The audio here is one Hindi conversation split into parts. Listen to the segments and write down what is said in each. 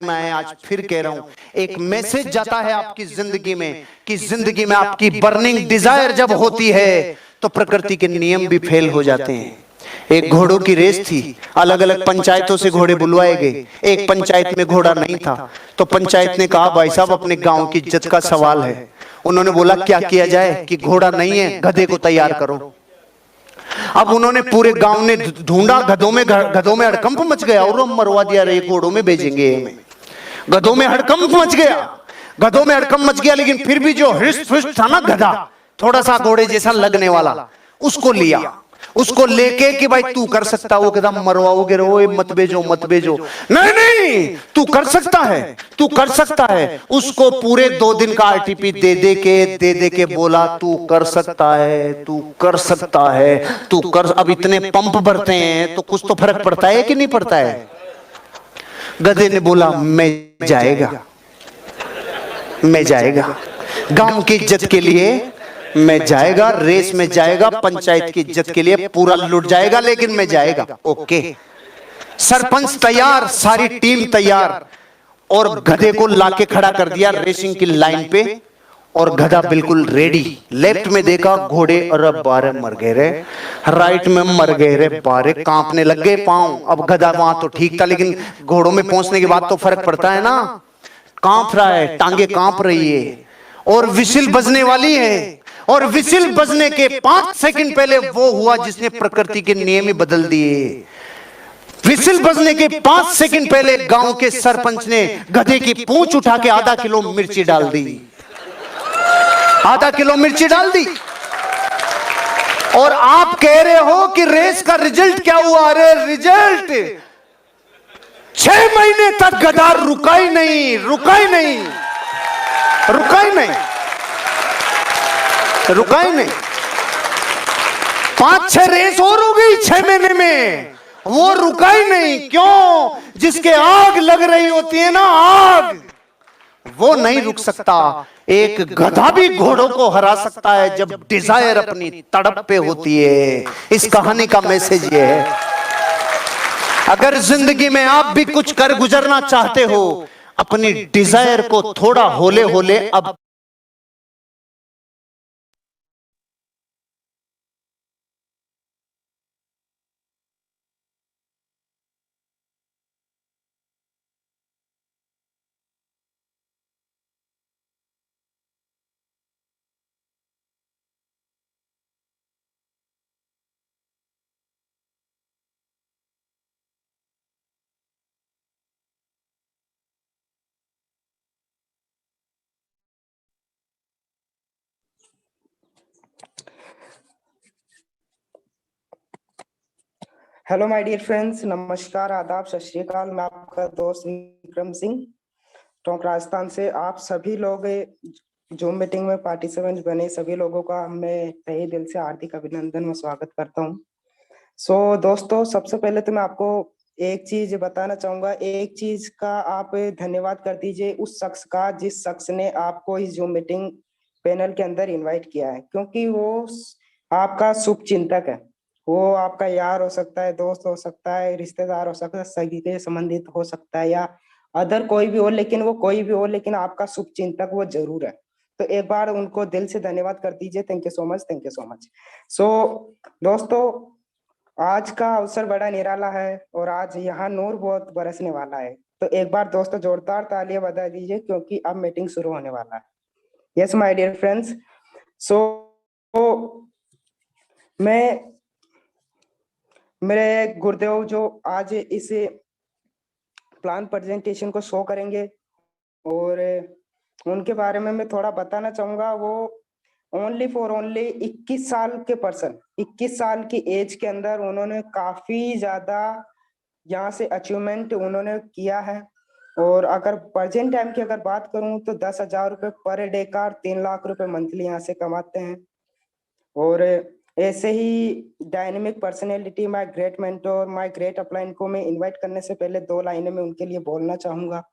मैं आज फिर कह रहा हूं, एक मैसेज जाता है आपकी जिंदगी में कि जिंदगी में आपकी बर्निंग डिजायर जब होती है तो प्रकृति के नियम भी फेल हो जाते हैं। एक घोड़ों की रेस थी, अलग अलग पंचायतों से घोड़े बुलवाए गए। एक पंचायत में घोड़ा नहीं था तो पंचायत ने कहा भाई साहब अपने गांव की इज्जत का सवाल है। उन्होंने बोला क्या किया जाए कि घोड़ा नहीं है, गधे को तैयार करो। अब उन्होंने पूरे गांव ने ढूंढा, गधों में हड़कंप मच गया और मरवा दिया, रे घोड़ों में भेजेंगे हमें। गधों में हड़कंप मच गया, गधों में हड़कंप मच गया, लेकिन फिर भी जो हृष्ट पुष्ट था ना गधा, थोड़ा सा घोड़े जैसा लगने वाला, उसको लिया। उसको लेके कि भाई तू कर सकता, वो कहता मरवाओगे रो, मत भेजो मत भेजो। नहीं नहीं तू कर सकता है, तू कर सकता है। उसको पूरे 2 दिन का आरटीपी दे के बोला तू कर सकता है, तू कर सकता है, तू कर। अब इतने पंप भरते हैं तो कुछ तो फर्क पड़ता है कि नहीं पड़ता है। गधे ने बोला मैं जाएगा, मैं जाएगा, गांव की इज्जत के लिए मैं जाएगा, रेस में जाएगा, पंचायत की इज्जत के लिए पूरा लुट जाएगा, लेकिन मैं जाएगा। ओके, सरपंच तैयार, सारी टीम तैयार, और गधे को लाके खड़ा कर दिया रेसिंग की लाइन पे, और गधा बिल्कुल रेडी। लेफ्ट में देखा घोड़े, अरे बारे मर गए रे, राइट में मर गए रे बारे, कांपने लग गए पांव। अब गधा वहां तो ठीक था, लेकिन घोड़ों में पहुंचने के बाद तो फर्क पड़ता है ना। कांप रहा है, टांगे कांप रही है, और विसिल बजने वाली है। और विसिल बजने के 5 सेकंड पहले वो हुआ जिसने प्रकृति के नियम ही बदल दिए। विसिल बजने के 5 सेकंड पहले गांव के सरपंच ने गधे की पूंछ उठा के आधा किलो मिर्ची डाल दी, आधा किलो मिर्ची डाल दी। और आप कह रहे हो कि रेस का रिजल्ट क्या हुआ? अरे रिजल्ट 6 महीने तक गधा रुका ही नहीं, रुका ही नहीं, रुका ही नहीं, रुका ही नहीं। 5-6 रेस और हो गई 6 महीने में, वो रुका ही नहीं। क्यों? जिसके आग लग रही होती है ना, आग, वो नहीं रुक सकता। एक गधा भी घोड़ों को हरा सकता है जब डिजायर अपनी तड़प पे होती है। इस कहानी का मैसेज ये है, अगर जिंदगी में आप भी कुछ कर गुजरना चाहते हो, अपनी डिजायर को थोड़ा होले होले अब हेलो माय डियर फ्रेंड्स, नमस्कार, आदाब, सत श्री अकाल। मैं आपका दोस्त विक्रम सिंह टोंक राजस्थान से। आप सभी लोग जूम मीटिंग में पार्टिसिपेंट बने सभी लोगों का मैं तहे दिल से हार्दिक अभिनंदन व स्वागत करता हूं। दोस्तों, सबसे पहले तो मैं आपको एक चीज बताना चाहूंगा। एक चीज का आप धन्यवाद कर दीजिए उस शख्स का जिस शख्स ने आपको इस जूम मीटिंग पैनल के अंदर इन्वाइट किया है, क्योंकि वो आपका शुभ चिंतक है। वो आपका यार हो सकता है, दोस्त हो सकता है, रिश्तेदार हो सकता है, सगी के संबंधित हो सकता है, या अदर कोई भी हो, लेकिन वो कोई भी हो, लेकिन आपका शुभ चिंतक वो जरूर है। तो एक बार उनको दिल से धन्यवाद कर दीजिए। Thank you so much, thank you so much. दोस्तों, आज का अवसर बड़ा निराला है और आज यहाँ नूर बहुत बरसने वाला है। तो एक बार दोस्तों जोरदार तालियां बजा दीजिए, क्योंकि अब मीटिंग शुरू होने वाला है। यस माय डियर फ्रेंड्स, मैं मेरे गुरुदेव जो आज इस प्लान प्रेजेंटेशन को शो करेंगे और उनके बारे में मैं थोड़ा बताना चाहूंगा। वो ओनली 21 साल के पर्सन, 21 साल की एज के अंदर उन्होंने काफी ज्यादा यहाँ से अचीवमेंट उन्होंने किया है। और अगर प्रेजेंट टाइम की अगर बात करूं तो 10,000 रुपए पर डे का 3 लाख रुपए मंथली यहाँ से कमाते हैं। और ऐसे ही dynamic personality, my great mentor, my great upline को मैं इनवाइट करने से पहले 2 लाइनें मैं उनके लिए बोलना चाहूंगा।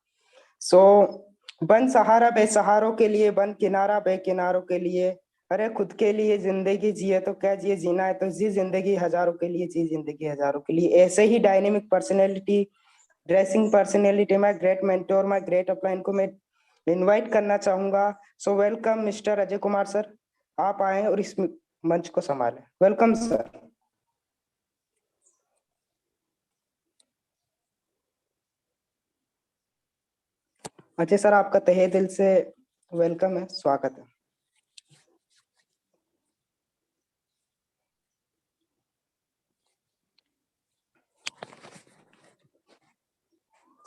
बन सहारा बेसहारों के लिए, बन किनारा बेकिनारों के लिए, अरे खुद के लिए जिंदगी जिए तो क्या जिए, जीना है तो जी जिंदगी हजारों के लिए, जी जिंदगी हजारों के लिए। ऐसे ही dynamic personality dressing personality, my great mentor, my great upline को मैं इनवाइट करना चाहूंगा। So welcome mister Ajay Kumar sir, आप आए और इस मंच को संभालें। Welcome sir. अजय सर, आपका तहे दिल से वेलकम है, स्वागत है।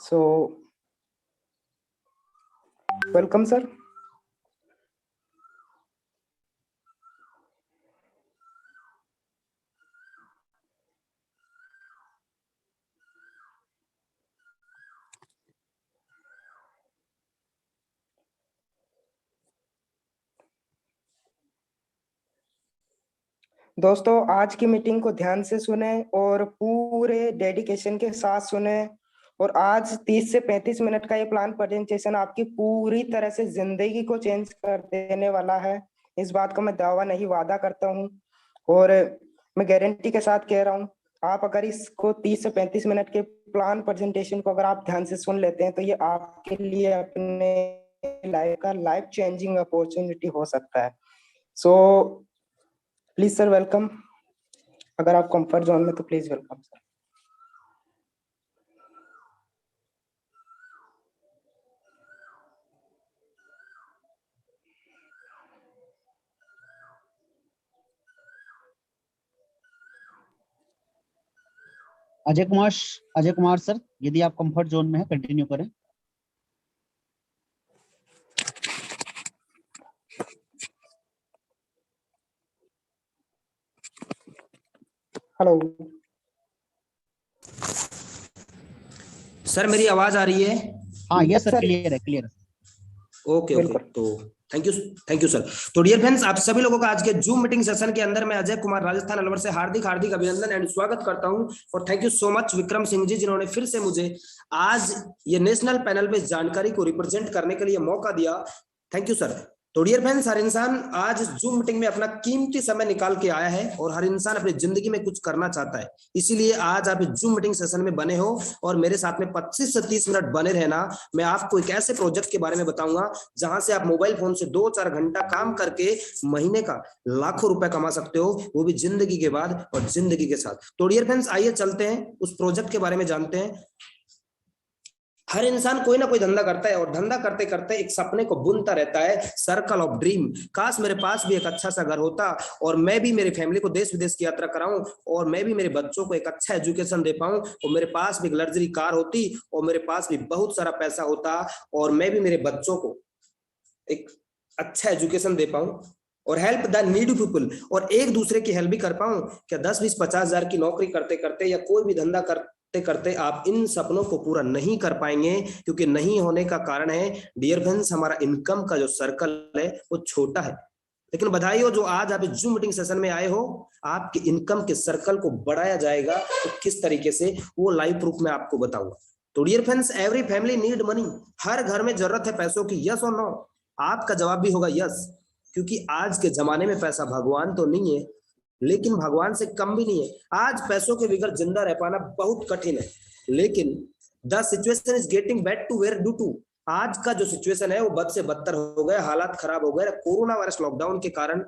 So welcome sir. दोस्तों, आज की मीटिंग को ध्यान से सुने और पूरे डेडिकेशन के साथ सुने। और आज 30 से 35 मिनट का ये प्लान प्रेजेंटेशन आपकी पूरी तरह से जिंदगी को चेंज कर देने वाला है। इस बात का मैं दावा नहीं, वादा करता हूँ और मैं गारंटी के साथ कह रहा हूँ। आप अगर इसको 30 से 35 मिनट के प्लान प्रेजेंटेशन को अगर आप ध्यान से सुन लेते हैं तो ये आपके लिए अपने लाइफ का लाइफ चेंजिंग अपॉर्चुनिटी हो सकता है। So please sir welcome. अगर आप कंफर्ट जोन में तो please welcome sir. Ajay Kumar sir, यदि आप कंफर्ट जोन में हैं कंटिन्यू करें। हेलो सर, मेरी आवाज आ रही है? हाँ, यस सर, सर। क्लियर है, क्लियर है। ओके ओके, तो थैंक यू सर। तो डियर फ्रेंड्स, आप सभी लोगों का आज के जूम मीटिंग सेशन के अंदर मैं अजय कुमार राजस्थान अलवर से हार्दिक हार्दिक अभिनंदन एंड स्वागत करता हूं। और thank you so much Vikram Singh ji, जिन्होंने फिर से मुझे आज ये नेशनल पैनल पे जानकारी को रिप्रेजेंट करने के लिए मौका दिया। Thank you sir. तो डियर फ्रेंड्स, हर इंसान आज जूम मीटिंग में अपना कीमती समय निकाल के आया है और हर इंसान अपनी जिंदगी में कुछ करना चाहता है। इसीलिए आज आप जूम मीटिंग सेशन में बने हो और मेरे साथ में 25 से 30 मिनट बने रहना। मैं आपको एक ऐसे प्रोजेक्ट के बारे में बताऊंगा जहां से आप मोबाइल फोन से 2-4 घंटा काम करके महीने का लाखों रुपए कमा सकते हो, वो भी जिंदगी के बाद और जिंदगी के साथ। तो डियर फ्रेंड्स, आइए चलते हैं उस प्रोजेक्ट के बारे में जानते हैं। हर इंसान कोई ना कोई धंधा करता है और धंधा करते करते एक सपने को बुनता रहता है, सर्कल ऑफ ड्रीम। काश मेरे पास भी एक अच्छा सा घर होता और मैं भी मेरी फैमिली को देश विदेश की यात्रा कराऊं और मैं भी मेरे बच्चों को एक अच्छा एजुकेशन दे पाऊं और मेरे पास भी एक लग्जरी कार होती और मेरे पास भी बहुत सारा पैसा होता और मैं भी मेरे बच्चों को एक अच्छा एजुकेशन दे पाऊं और हेल्प द नीडी पीपल और एक दूसरे की हेल्प भी कर पाऊं। क्या 10-20-50 हजार की नौकरी करते करते या कोई भी धंधा करते करते आप इन सपनों को पूरा नहीं कर पाएंगे? क्योंकि नहीं होने का कारण है डियर फ्रेंड्स, हमारा इनकम का जो सर्कल है वो छोटा है। लेकिन बधाई हो जो आज आप जूम मीटिंग सेशन में आए हो, आपके इनकम के सर्कल को बढ़ाया जाएगा। तो किस तरीके से, वो लाइव प्रूफ में आपको बताऊंगा। तो dear friends, every family need money. हर घर में जरूरत है पैसों की, यस और नो? आपका जवाब भी होगा यस, क्योंकि आज के जमाने में पैसा भगवान तो नहीं है लेकिन भगवान से कम भी नहीं है। आज पैसों के बगैर जिंदा रह पाना बहुत कठिन है, लेकिन the situation is getting bad to where due to. आज का जो सिचुएशन है वो बद से बदतर हो गया, हालात खराब हो गए। कोरोना वायरस लॉकडाउन के कारण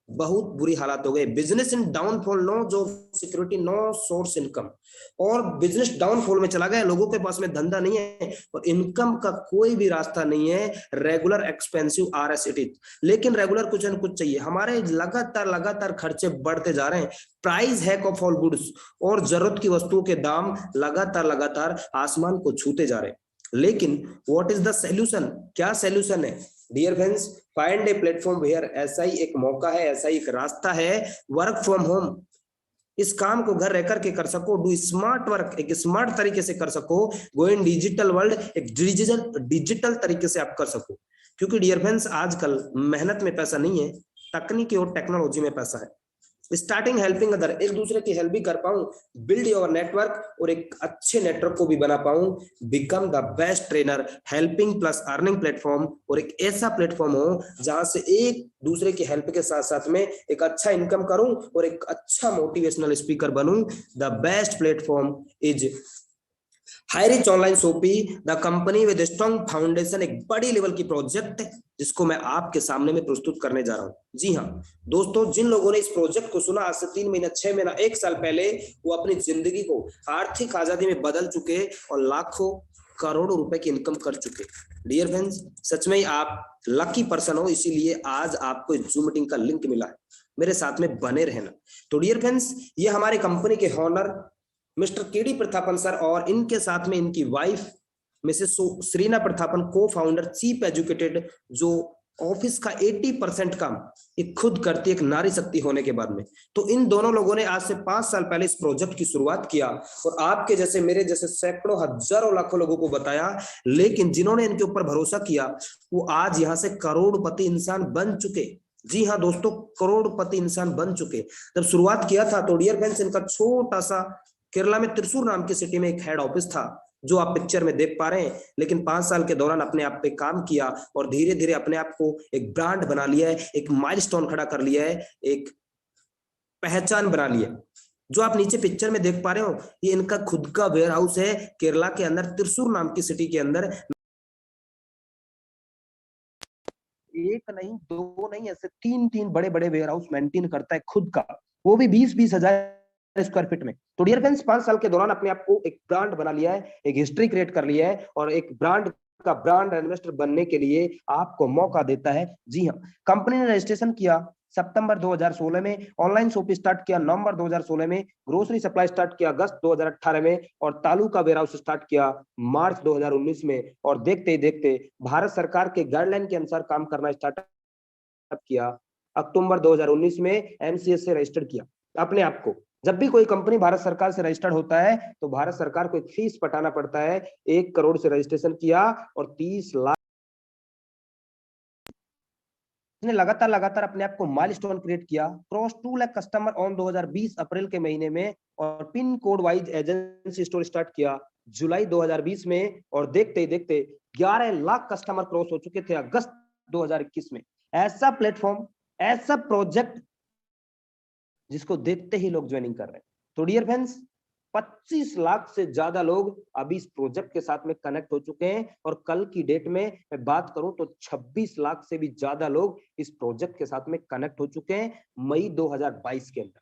बहुत बुरी हालात हो गए। Business in downfall, no job security, no source income. और बिजनेस डाउनफॉल में चला गया, लोगों के पास में धंधा नहीं है और इनकम का कोई भी रास्ता नहीं है। Regular expensive RS it is, लेकिन रेगुलर कुछ न कुछ चाहिए। हमारे लगातार खर्चे बढ़ते जा रहे हैं। Price hack of all goods, और जरूरत की वस्तुओं के दाम लगातार आसमान को छूते जा रहे हैं। लेकिन व्हाट इज द सॉल्यूशन? क्या सॉल्यूशन है dear friends? Find a platform where. ऐसा ही एक मौका है, ऐसा ही एक रास्ता है, वर्क फ्रॉम होम। इस काम को घर रह करके कर सको, डू स्मार्ट वर्क, एक स्मार्ट तरीके से कर सको, गो इन डिजिटल वर्ल्ड, एक डिजिटल तरीके से आप कर सको। क्योंकि डियर फ्रेंड्स, आजकल मेहनत में पैसा नहीं है, तकनीकी और टेक्नोलॉजी में पैसा है। स्टार्टिंग हेल्पिंग अदर, एक दूसरे की हेल्प भी कर पाऊं, बिल्ड योर नेटवर्क, और एक अच्छे नेटवर्क को भी बना पाऊं, become the best trainer, helping plus earning platform, और एक ऐसा प्लेटफॉर्म हो जहां से एक दूसरे की हेल्प के साथ साथ में एक अच्छा इनकम करूं और एक अच्छा मोटिवेशनल स्पीकर बनूं। The best platform is HiRich online shoppe the company with strong foundation, एक बड़ी लेवल की प्रोजेक्ट है जिसको मैं आपके सामने में प्रस्तुत करने जा रहा हूं। जी हाँ दोस्तों, जिन लोगों ने इस प्रोजेक्ट को सुना आज से 3 महीना 6 महीना 1 साल पहले, वो अपनी जिंदगी को आर्थिक आजादी में बदल चुके और लाखों करोड़ों रुपए की इनकम कर चुके। डियर फ्रेंड्स, सच में ही आप लकी पर्सन हो, इसीलिए आज आपको जूम मीटिंग का लिंक मिला है। मेरे साथ में बने रहना। तो डियर फ्रेंड्स, ये हमारे कंपनी के owner mister KD Prathapan sir और इनके साथ में इनकी वाइफ मिसेस श्रीना प्रतापन, को फाउंडर, चीफ एजुकेटेड, जो ऑफिस का 80% काम ये खुद करती है एक नारी शक्ति होने के बाद में। तो इन दोनों लोगों ने आज से 5 साल पहले इस प्रोजेक्ट की शुरुआत किया और आपके जैसे मेरे जैसे सैकड़ों हजारों लाखों लोगों को बताया, लेकिन जिन्होंने इनके ऊपर भरोसा किया वो आज यहाँ से करोड़पति इंसान बन चुके। जी हाँ दोस्तों, करोड़पति इंसान बन चुके। जब शुरुआत किया था तो डियर फ्रेंड्स, इनका छोटा सा केरला में त्रिशूर नाम की सिटी में एक हेड ऑफिस था जो आप पिक्चर में देख पा रहे हैं, लेकिन 5 साल के दौरान अपने आप पे काम किया और धीरे धीरे अपने आप को एक ब्रांड बना लिया है, एक माइलस्टोन खड़ा कर लिया है, एक पहचान बना लिया है। जो आप नीचे पिक्चर में देख पा रहे हो ये इनका खुद का वेयर हाउस है केरला के अंदर, त्रिशूर नाम की सिटी के अंदर। एक नहीं, दो नहीं, ऐसे 3 बड़े बड़े वेयर हाउस मेंटेन करता है खुद का, वो भी 20-20 हजार स्क्वायर फीट में। तो डियर फ्रेंड्स, 5 साल के दौरान अपने आप को एक ब्रांड बना लिया है, एक हिस्ट्री क्रिएट कर लिया है और एक ब्रांड का ब्रांड इन्वेस्टर बनने के लिए आपको मौका देता है। जी हाँ, कंपनी ने रजिस्ट्रेशन किया सितंबर 2016 में, ऑनलाइन शॉपिंग स्टार्ट किया नवंबर 2016 में, ग्रोसरी सप्लाई स्टार्ट किया अगस्त 2018 में और तालुका वेयरहाउस स्टार्ट किया मार्च 2019 में। और देखते ही देखते भारत सरकार के गाइडलाइन के अनुसार काम करना स्टार्ट किया। अक्टूबर 2019 में एमसीएस से रजिस्टर किया अपने आप को। जब भी कोई कंपनी भारत सरकार से रजिस्टर्ड होता है तो भारत सरकार को एक फीस पटाना पड़ता है। 1 करोड़ से रजिस्ट्रेशन किया और 30 लाख ने लगातार अपने आप को माइलस्टोन क्रिएट किया। क्रॉस 2 लाख कस्टमर ऑन 2020 अप्रैल के महीने में और pin code wise agency store start किया जुलाई 2020 में और देखते ही देखते 11 लाख कस्टमर क्रॉस हो चुके थे अगस्त 2021 में। ऐसा प्लेटफॉर्म, ऐसा प्रोजेक्ट जिसको देखते ही लोग ज्वाइनिंग कर रहे हैं। तो डियर फ्रेंड्स, 25 लाख से ज्यादा लोग अभी इस प्रोजेक्ट के साथ में कनेक्ट हो चुके हैं और कल की डेट में मैं बात करूं तो 26 लाख से भी ज्यादा लोग इस प्रोजेक्ट के साथ में कनेक्ट हो चुके हैं मई 2022 के अंदर।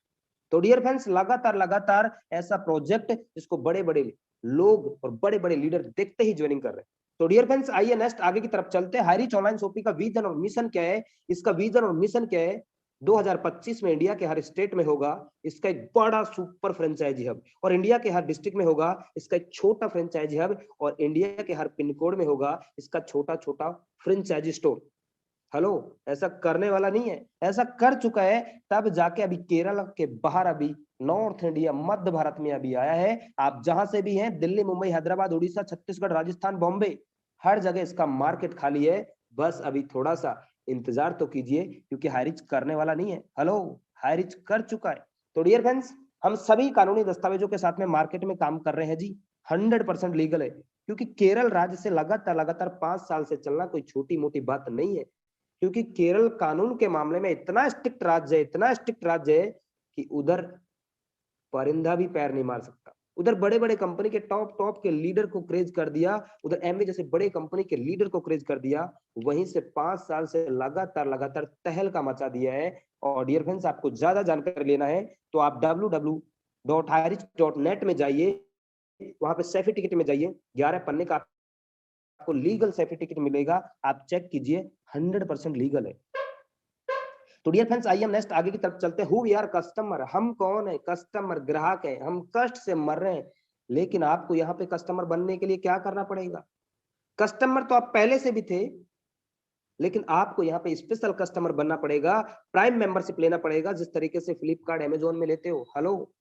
तो डियर फ्रेंड्स, लगातार ऐसा प्रोजेक्ट जिसको बड़े बड़े लोग और बड़े बड़े लीडर देखते ही ज्वाइनिंग कर रहे हैं। तो डियर फ्रेंड्स, आइए नेक्स्ट आगे की तरफ चलते हैं। हाईरिच ऑनलाइन शॉपिंग का विजन और मिशन क्या है? इसका विजन और मिशन क्या है? 2025 में इंडिया के हर स्टेट में होगा इसका एक बड़ा सुपर फ्रेंचाइजी हब और इंडिया के हर डिस्ट्रिक्ट में होगा इसका एक छोटा फ्रेंचाइजी हब और इंडिया के हर पिन कोड में होगा इसका छोटा छोटा फ्रेंचाइजी स्टोर। हेलो, ऐसा करने वाला नहीं है, ऐसा कर चुका है तब जाके अभी केरल के बाहर, अभी नॉर्थ इंडिया, मध्य भारत में अभी आया है। आप जहां से भी हैं, दिल्ली, मुंबई, हैदराबाद, उड़ीसा, छत्तीसगढ़, राजस्थान, बॉम्बे, हर जगह इसका मार्केट खाली है। बस अभी थोड़ा सा इंतजार तो कीजिए क्योंकि हाईरिच करने वाला नहीं है। हेलो, हाईरिच कर चुका है। तो डियर फ्रेंड्स, हम सभी कानूनी दस्तावेजों के साथ में मार्केट में काम कर रहे हैं जी। 100% लीगल है क्योंकि केरल राज्य से लगातार 5 साल से चलना कोई छोटी मोटी बात नहीं है, क्योंकि केरल कानून के मामले में इतना स्ट्रिक्ट राज्य है कि उधर परिंदा भी पैर नहीं मार सकता। उधर बड़े बड़े कंपनी के टॉप के लीडर को क्रेज कर दिया, उधर एमवे जैसे बड़े कंपनी के लीडर को क्रेज कर दिया। वहीं से 5 साल से लगातार तहलका मचा दिया है। और डियर फ्रेंड्स, आपको ज्यादा जानकारी लेना है तो आप www.hirich.net में जाइए, वहां पे सेफी टिकट में जाइए, 11 पन्ने का आपको लीगल सेफी टिकट मिलेगा, आप चेक कीजिए, 100% लीगल है। तो डियर फ्रेंड्स, आइए हम नेक्स्ट आगे की तरफ चलते हैं। हु वी आर कस्टमर, हम कौन है? कस्टमर, ग्राहक है। हम कष्ट से मर रहे हैं, लेकिन आपको यहाँ पे कस्टमर बनने के लिए क्या करना पड़ेगा? कस्टमर तो आप पहले से भी थे, लेकिन आपको यहाँ पे स्पेशल कस्टमर बनना पड़ेगा, प्राइम मेंबरशिप लेना पड़ेगा। जिस तरीके से फ्लिपकार्ट, अमेजोन में लेते हो, हेलो,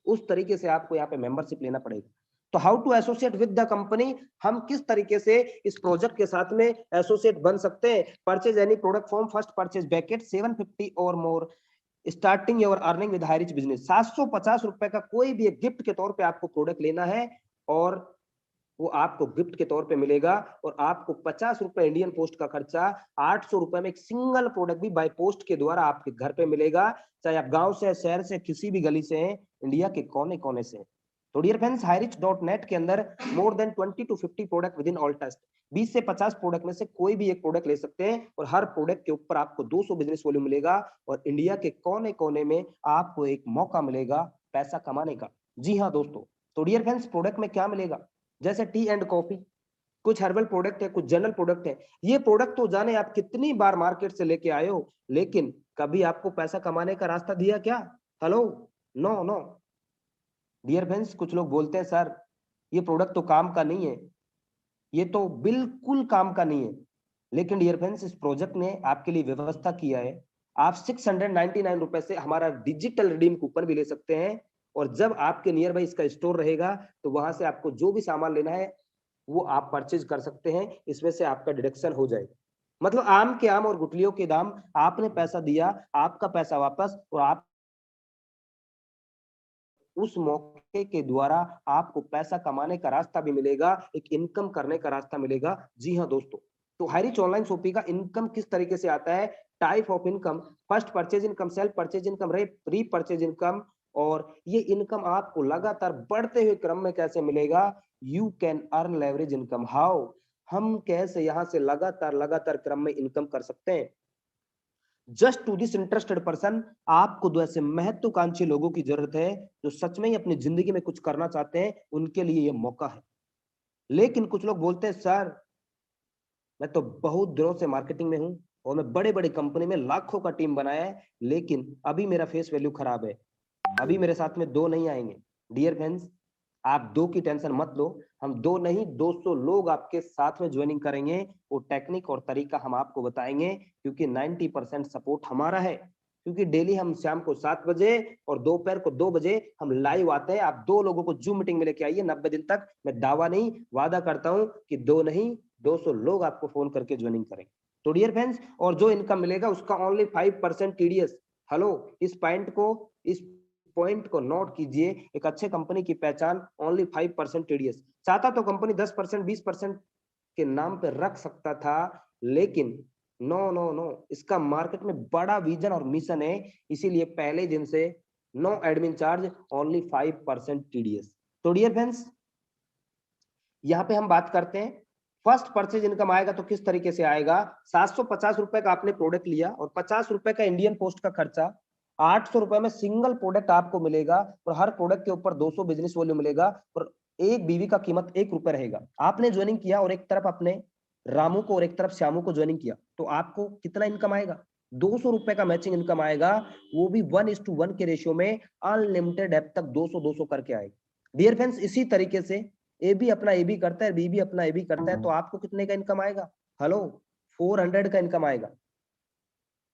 उस तरीके से आपको यहाँ पे मेंबरशिप लेना पड़ेगा। तो how to associate with the company, हम किस तरीके से इस प्रोजेक्ट के साथ में एसोसिएट बन सकते हैं? Purchase any product from first purchase bracket 750 और more starting your earning with HiRich business. 750 रुपए का कोई भी एक गिफ्ट के तौर पे आपको प्रोडक्ट लेना है और वो आपको गिफ्ट के तौर पे मिलेगा और आपको 50 रुपए इंडियन पोस्ट का खर्चा, 800 रुपए में एक सिंगल प्रोडक्ट भी बाय पोस्ट के द्वारा आपके घर पे मिलेगा। चाहे आप गांव से, शहर से, किसी भी गली से हैं, इंडिया के कोने कोने से। तो डियर फ्रेंड्स hirich.net के अंदर more than 20 to 50 product with in all taste, 20 से 50 प्रोडक्ट में से कोई भी एक प्रोडक्ट ले सकते हैं और हर प्रोडक्ट के ऊपर आपको 200 बिजनेस वॉल्यूम मिलेगा और इंडिया के कोने कोने में आपको एक मौका मिलेगा पैसा कमाने का। जी हाँ दोस्तों, तो डियर फ्रेंड्स प्रोडक्ट में क्या मिलेगा, जैसे टी एंड कॉफी, कुछ हर्बल प्रोडक्ट है, कुछ जनरल प्रोडक्ट है। ये प्रोडक्ट तो जाने आप कितनी बार मार्केट से लेके आए हो, लेकिन कभी आपको पैसा कमाने का रास्ता दिया क्या? Hello, no no dear friends. कुछ लोग बोलते हैं सर ये प्रोडक्ट तो काम का नहीं है, ये तो बिल्कुल काम का नहीं है, लेकिन डियर फ्रेंड्स इस प्रोजेक्ट ने आपके लिए व्यवस्था किया है, आप 699 रुपए से हमारा डिजिटल रिडीम कूपन भी ले सकते हैं और जब आपके नियर बाई इसका स्टोर रहेगा तो वहां से आपको जो भी सामान लेना है वो आप परचेज कर सकते हैं, इसमें से आपका डिडक्शन हो जाएगा। मतलब आम के आम और गुठलियों के दाम, आपने पैसा दिया, आपका पैसा वापस, और आप उस मौके के द्वारा आपको पैसा कमाने का रास्ता भी मिलेगा, एक इनकम करने का रास्ता मिलेगा। जी हाँ दोस्तों, तो हाईरिच ऑनलाइन शॉपिंग का इनकम किस तरीके से आता है, type of income, first purchase income, self purchase income, री परचेज इनकम, और ये इनकम आपको लगातार बढ़ते हुए क्रम में कैसे मिलेगा, you can earn leverage income. How, हम कैसे यहां से लगातार क्रम में इनकम कर सकते हैं। Just to this interested person, आपको दो ऐसे महत्वाकांक्षी लोगों की जरूरत है जो सच में ही अपनी जिंदगी में कुछ करना चाहते हैं, उनके लिए यह मौका है। लेकिन कुछ लोग बोलते हैं सर मैं तो बहुत दिनों से मार्केटिंग में हूं और मैं बड़े बड़े कंपनी में लाखों का टीम बनाया है, लेकिन अभी मेरा फेस वैल्यू खराब है, अभी मेरे साथ में 2 नहीं आएंगे। डियर फ्रेंड्स, आप 2 की टेंशन मत लो, हम 2 नहीं 200 लोग आपके साथ में ज्वाइनिंग करेंगे। वो टेक्निक और तरीका हम आपको बताएंगे, क्योंकि 90% सपोर्ट हमारा है, क्योंकि डेली हम शाम को 7 बजे और दोपहर को 2 बजे हम लाइव आते हैं। आप 2 लोगों को जूम मीटिंग में लेके आइए 90 दिन तक, मैं दावा नहीं वादा करता हूं कि 2 नहीं 200 लोग आपको फोन करके ज्वाइनिंग करेंगे। तो डियर फ्रेंड्स, और जो इनकम मिलेगा उसका ओनली 5% टीडीएस। हेलो, इस पॉइंट को नोट कीजिए, एक अच्छे कंपनी की पहचान ओनली 5% टीडीएस। चाहता तो कंपनी 10% 20% के नाम पे रख सकता था, लेकिन नो नो नो, इसका मार्केट में बड़ा विजन और मिशन है, इसीलिए पहले दिन से no admin charge, only 5% TDS. तो डियर फ्रेंड्स, यहां पे हम बात करते हैं फर्स्ट परचेज इनकम आएगा तो किस तरीके से आएगा। 750 रुपए का आपने प्रोडक्ट लिया और 50 रुपए का इंडियन पोस्ट का खर्चा, 800 रुपए में सिंगल प्रोडक्ट आपको मिलेगा और हर प्रोडक्ट के ऊपर 200 बिजनेस वॉल्यूम मिलेगा और एक बीवी का कीमत 1 रुपए रहेगा। आपने ज्वाइनिंग किया और एक तरफ अपने रामू को और एक तरफ श्यामू को ज्वाइनिंग किया, तो आपको कितना इनकम आएगा, 200 रुपए का मैचिंग इनकम आएगा, वो भी 1:1 के रेशियो में, अनलिमिटेड ऐप तक 200 करके आएगा। डियर फ्रेंड्स, इसी तरीके से ए भी अपना ए भी करता है, बी भी अपना ए भी करता है, तो आपको कितने का इनकम आएगा, हेलो 400 का इनकम आएगा।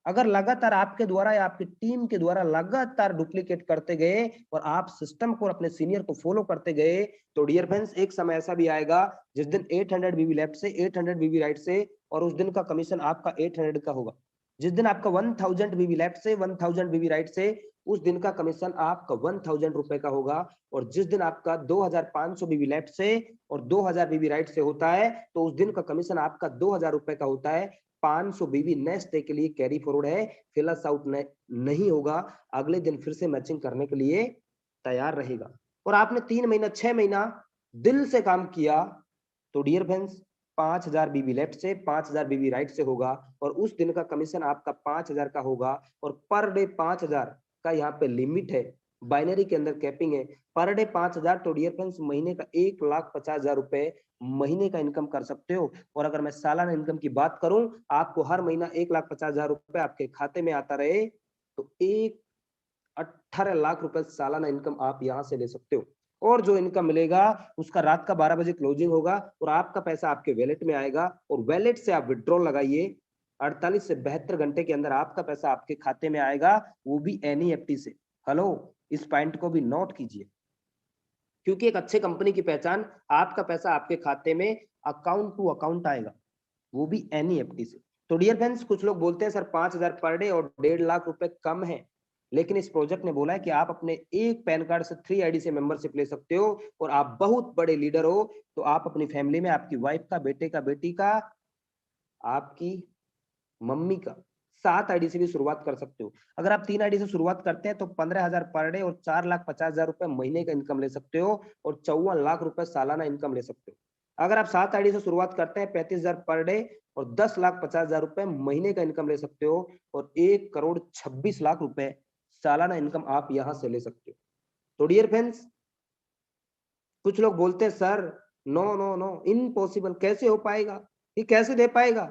अगर लगातार आपके द्वारा या आपकी टीम के द्वारा लगातार डुप्लीकेट करते गए और आप सिस्टम को और अपने सीनियर को फॉलो करते गए, तो डियर फ्रेंड्स एक समय ऐसा भी आएगा जिस दिन 800 बीबी लेफ्ट से 800 बीबी राइट से, और उस दिन का कमीशन आपका 800 का होगा। जिस दिन आपका 1000 बीबी लेफ्ट से 1000 बीबी राइट से, उस दिन का कमीशन आपका 1000 रुपए का होगा। और जिस दिन आपका 2500 बीबी लेफ्ट से और 2000 बीबी राइट से होता है, तो उस दिन का कमीशन आपका 2000 रुपए का होता है। 500 बीबी नेक्स्ट डे के लिए कैरी फॉरवर्ड है, फिलस आउट नहीं होगा, अगले दिन फिर से मैचिंग करने के लिए तैयार रहेगा। और आपने 3 महीना 6 महीना दिल से काम किया, तो डियर फ्रेंड्स 5000 बीबी लेफ्ट से 5000 बीबी राइट से होगा और उस दिन का कमीशन आपका 5000 का होगा। और पर डे 5000 का यहाँ पे लिमिट है, बाइनरी के अंदर कैपिंग है, पर डे 5000, तो डियर फ्रेंड्स महीने का 1,50,000 रुपए महीने का इनकम कर सकते हो। और अगर मैं सालाना इनकम की बात करूं, आपको हर महीना 1,50,000 रुपए आपके खाते में आता रहे, तो 18 लाख रुपए सालाना इनकम आप यहां से ले सकते हो। और जो इनकम मिलेगा उसका रात का 12 बजे क्लोजिंग होगा और आपका पैसा आपके वैलेट में आएगा, और वैलेट से आप विड्रॉल लगाइए, 48 से 72 घंटे के अंदर आपका पैसा आपके खाते में आएगा, वो भी एनईएफटी से। हेलो, इस पॉइंट को भी नोट कीजिए, क्योंकि एक अच्छे कंपनी की पहचान आपका पैसा आपके खाते में अकाउंट टू अकाउंट आएगा, वो भी एनईएफटी से। तो डियर फ्रेंड्स, कुछ लोग बोलते हैं सर 5000 पर डे और 1.5 लाख रुपए कम है, लेकिन इस प्रोजेक्ट ने बोला है कि आप अपने एक पैन कार्ड से 3 आईडी से मेंबरशिप ले सकते हो, और आप बहुत बड़े लीडर हो तो आप अपनी फैमिली में आपकी वाइफ का, बेटे का, बेटी का, आपकी मम्मी का 7 आईडी से भी शुरुआत कर सकते हो। अगर आप 3 आईडी से शुरुआत करते हैं तो 15,000 पर डे और 4,50,000 रुपए महीने का इनकम ले सकते हो और 54 लाख रुपए सालाना इनकम ले सकते हो। अगर आप 7 आईडी से शुरुआत करते हैं 35,000 पर डे और 10,50,000 रुपए महीने का इनकम ले सकते हो और 1,26,00,000 रुपए सालाना इनकम आप यहां से ले सकते हो। तो डियर फ्रेंड्स, कुछ लोग बोलते हैं sir no no no impossible, कैसे हो पाएगा, ये कैसे दे पाएगा?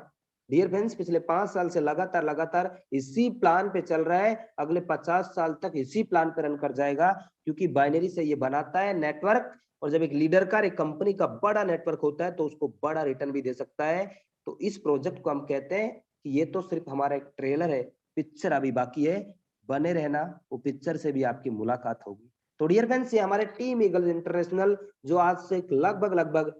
डियर फ्रेंड्स, पिछले 5 साल से लगातार इसी प्लान पे चल रहा है, अगले 50 साल तक इसी प्लान पे रन कर जाएगा, क्योंकि बाइनरी से ये बनाता है नेटवर्क, और जब एक लीडर का एक कंपनी का बड़ा नेटवर्क होता है तो उसको बड़ा रिटर्न भी दे सकता है। तो इस प्रोजेक्ट को हम कहते हैं कि ये तो सिर्फ हमारा एक ट्रेलर है, पिक्चर अभी बाकी है, बने रहना, वो पिक्चर से भी आपकी मुलाकात होगी। तो डियर फ्रेंड्स, ये हमारे टीम ईगल इंटरनेशनल जो आज से लगभग